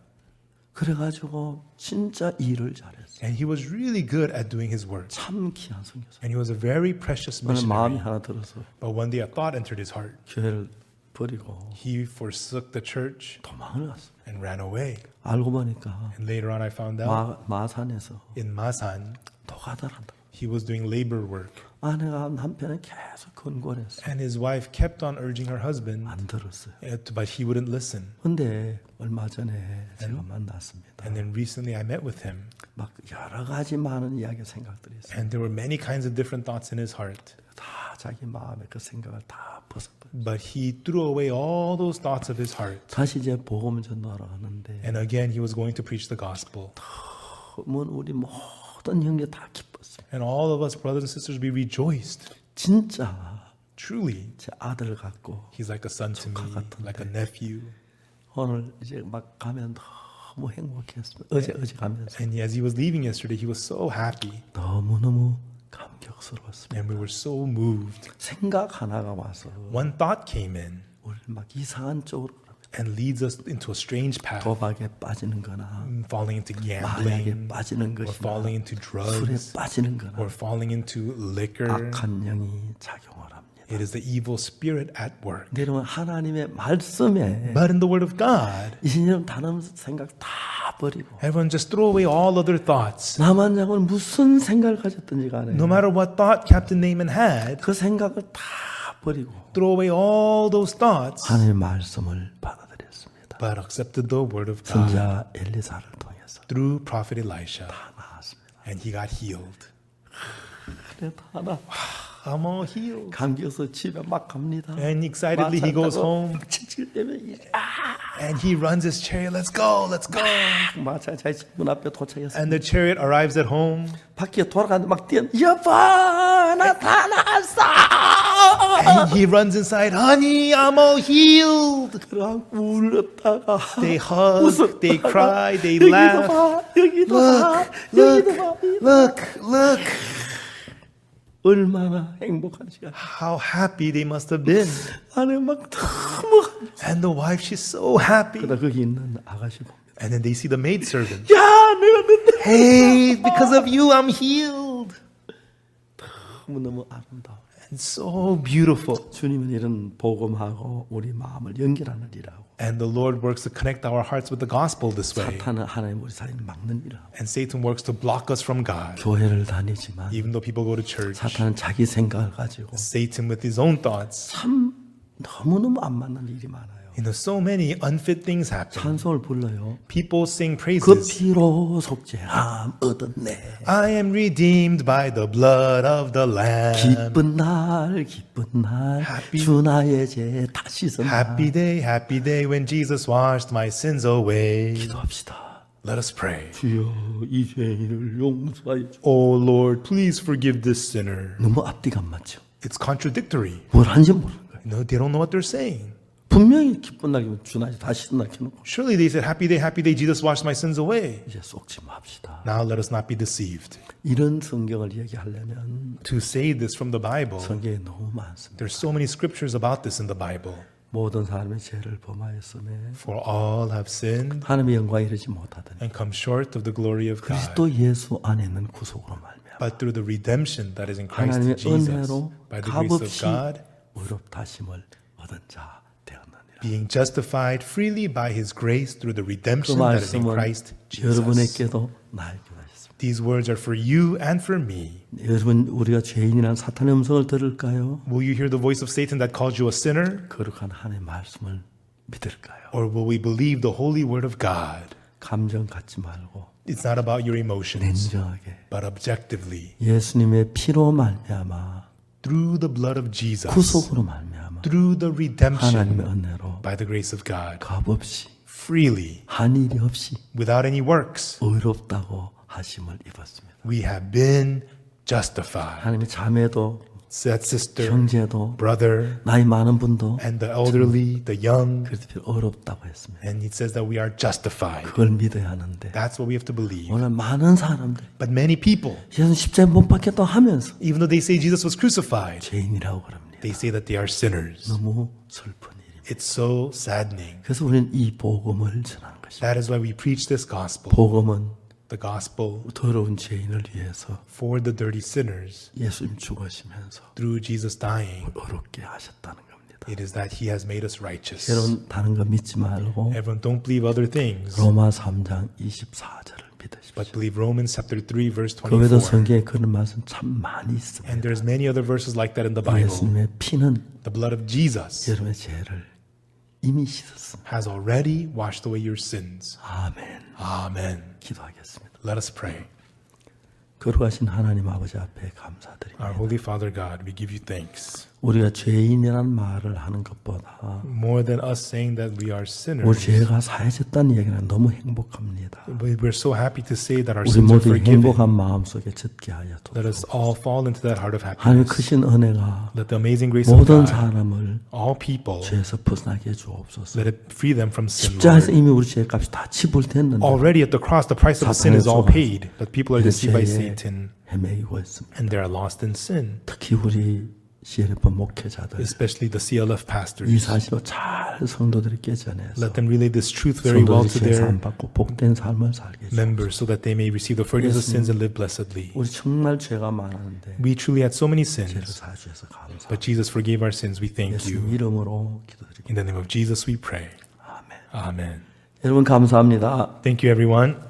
그래가지고 진짜 일을 잘했어요. And he was really good at doing his work. 참 귀한 선교사. And he was a very precious 저는 마음이 missionary. 하나 들어서 But one day a thought entered his heart. 교회를 버리고 He forsook the church 도망을 갔어요. and ran away. 알고 보니까 And later on I found out 마산에서 in Masan, 도가달한다. he was doing labor work. 아내가 남편은 계속 권고했어요. And his wife kept on urging her husband, 안 들었어요. but he wouldn't listen. 근데 얼마 전에 제가 만났습니다. And then recently I met with him. 막 여러 가지 많은 이야기 생각들이 있어요. And there were many kinds of different thoughts in his heart. 다 자기 마음에 그 생각을 다 벗어버려. But he threw away all those thoughts of his heart. 다시 이제 복음 전도하러 가는데 And again, he was going to preach the gospel. 우리 모든 형제 다 기뻤어요. And all of us brothers and sisters, we rejoiced. 진짜 Truly, 제 아들 같고 he's like a son to me, like a nephew. 오늘 이제 막 가면 너무 행복했습니다. 어제 가면서 And as he was leaving yesterday, he was so happy. 너무너무 감격스러웠습니다. And we were so moved. 생각 하나가 와서 One thought came in 우리를 막 이상한 쪽으로 and leads us into a strange path, 도박에 빠지는 거나 falling into 마약에 gambling, 빠지는 or 것이나 falling into 술에 drugs, 빠지는 거나 or falling into liquor. 악한 영이 작용을 합니다. It is the evil spirit at work. 근데 여러분 하나님의 말씀에 But in the word of God, 이신처럼 다른 생각 다 버리고 everyone just throw away all other thoughts. 나만 장군 무슨 생각을 가졌든지 간에 No matter what thought Captain Naaman had, 그 생각을 다 버리고 throw away all those thoughts, 하나님의 말씀을 받아들였습니다. but accepted the word of God 선자 엘리사를 통해서 through prophet Elisha, 다 나았습니다. and he got healed. 그래 다 나. I'm all healed. 감기여서 집에 막 갑니다. And excitedly he goes home 칠 때면 and he runs his chariot. Let's go, let's go. 마차 자식 문 앞에 도착했어. And the chariot arrives at home. 밖에 돌아가는데 막 뛰어. 여보 나 다 나았어. And he runs inside, honey, I'm all healed. 그러고 울었다가 They hug, they cry, they 여기도 laugh. 봐, 여기도 봐, Look, 여기도 봐. look, look. 얼마나 행복한 시간. How happy they must have been. 아내 막 너무. And the wife, she's so happy. 그러다 거기 있는 아가씨 봅니다. And then they see the maidservant. 야, 내가 너 Hey, because of you, I'm healed. 너무 아름다워. and so beautiful. 주님은 이런 복음하고 우리 마음을 연결하느니라고. And the Lord works to connect our hearts with the gospel this way. 사탄은 하나님 우리 사이를 막느니라고. And Satan works to block us from God. 교회를 다니지만 Even though people go to church, 사탄은 자기 생각을 가지고 Satan with his own thoughts. 참 너무너무 안 맞는 일이 많아요. So many unfit things happen. 찬송을 불러요. People sing 그 praises. 피로 속죄함 얻었네. I am redeemed by the blood of the Lamb. 기쁜 날 Happy- 주 나의 죄 다 씻었나. Happy day when Jesus washed my sins away. 기도합시다. Let us pray. 주여 이 죄인을 용서하여 주. Oh Lord, please forgive this sinner. 너무 앞뒤가 안 맞죠. It's contradictory. 뭘 하는지 모르는 거예요. No, they don't know what they're saying. 분명히 기쁜 날이면 주 나의 다 씻었나 해놓고 Surely they said, happy day, Jesus washed my sins away. 이제 속지 맙시다. Now let us not be deceived. 이런 성경을 얘기하려면 To say this from the Bible, 성경에 너무 많습니다. there's so many scriptures about this in the Bible. 모든 사람의 죄를 범하였음에 For all have sinned 하나님의 영광에 이르지 못하더니 and come short of the glory of God. 그리스도 예수 안에 있는 구속으로 말미암아 But through the redemption that is in Christ 하나님의 Jesus, 은혜로 by the grace of 값없이 God, 의롭다심을 얻은 자 되었느니라. being justified freely by His grace through the 그 redemption that is in 말씀은 Christ Jesus. 여러분에게도 나에게도 하셨습니다. These words are for you and for me. 여러분 우리가 죄인이란 사탄의 음성을 들을까요? Will you hear the voice of Satan that calls you a sinner? 거룩한 하나님의 말씀을 믿을까요? Or will we believe the holy word of God? 감정 갖지 말고 It's not about your emotions, 냉정하게 but objectively, 예수님의 피로 말미암아 through the blood of Jesus, 구속으로 말미암아 through the redemption 하나님의 은혜로 by the grace of God, 값없이 freely, 한 일이 없이 without any works, 의롭다고 하심을 입었습니다. we have been justified. 하나님의 자매도 Said sister, 형제도 brother, 나이 많은 분도 and the elderly, the young, 그리스도 의롭다고 했습니다. and it says that we are justified. 그걸 믿어야 하는데 That's what we have to believe. 오늘 많은 사람들 But many people, 예수 십자가에 못 박혔다고 하면서 even though they say Jesus was crucified, 죄인이라고 그럽니다. they say that they are sinners. 너무 슬픈 일입니다. It's so saddening. 그래서 우리는 이 복음을 전하는 것입니다. That is why we preach this gospel. 복음은 The gospel 더러운 죄인을 위해서 for the dirty sinners 예수님 죽으시면서 through Jesus dying. 어렵게 하셨다는 겁니다. It is that He has made us righteous. 여러분 다른 거 믿지 말고 Everyone don't believe other things, 로마 3장 24절을 믿으십시오. but believe Romans chapter 3 verse 그 외에도 24. 성경에 그런 말씀 참 많이 있습니다. And there's many other verses like that in the Bible. 예수님의 피는 The blood of Jesus 여러분의 죄를 이미 씻었습니다. has already washed away your sins. 아멘. Amen. 기도하겠습니다. Let us pray. 거룩하신 하나님 아버지 앞에 감사드립니다. Our Holy Father God, we give you thanks. 우리가 죄인이라는 말을 하는 것보다 More than us saying that we are 우리 sinners, 죄가 사해졌다는 얘기는 너무 행복합니다. we're so happy to say that our 우리 sins are 모두 forgiven. 행복한 마음속에 젖게 하여 Let us 도와주옵소서. all fall into that heart of 하나님 happiness. 크신 은혜가 Let the amazing grace of 모든 God, 사람을 all people, 죄에서 벗어나게 해 주옵소서. let it free them from sin, 십자가에서 Lord. 이미 우리 죄값이 다 지불됐는데 Already at the cross, the price of sin is all paid, but people are deceived by 죄에 Satan, 헤매이고 있습니다. and they are lost in sin, 특히 우리 CLF 목회자들 especially the CLF 이 pastors. 사실로 잘 성도들에게 전해서 Let them relay this truth very well 성도들이 to 죄 their 사함 받고 복된 삶을 살게 해주옵소서. members so that they may receive the forgiveness of sins and live blessedly. 우리 정말 죄가 많은데 We truly had so many 죄를 sins, 사주셔서 감사합니다. but Jesus forgave our sins. We thank 예수 you. 이름으로 기도드립니다. In the name of Jesus, we pray. 아멘. Amen. 여러분 감사합니다. Thank you, everyone.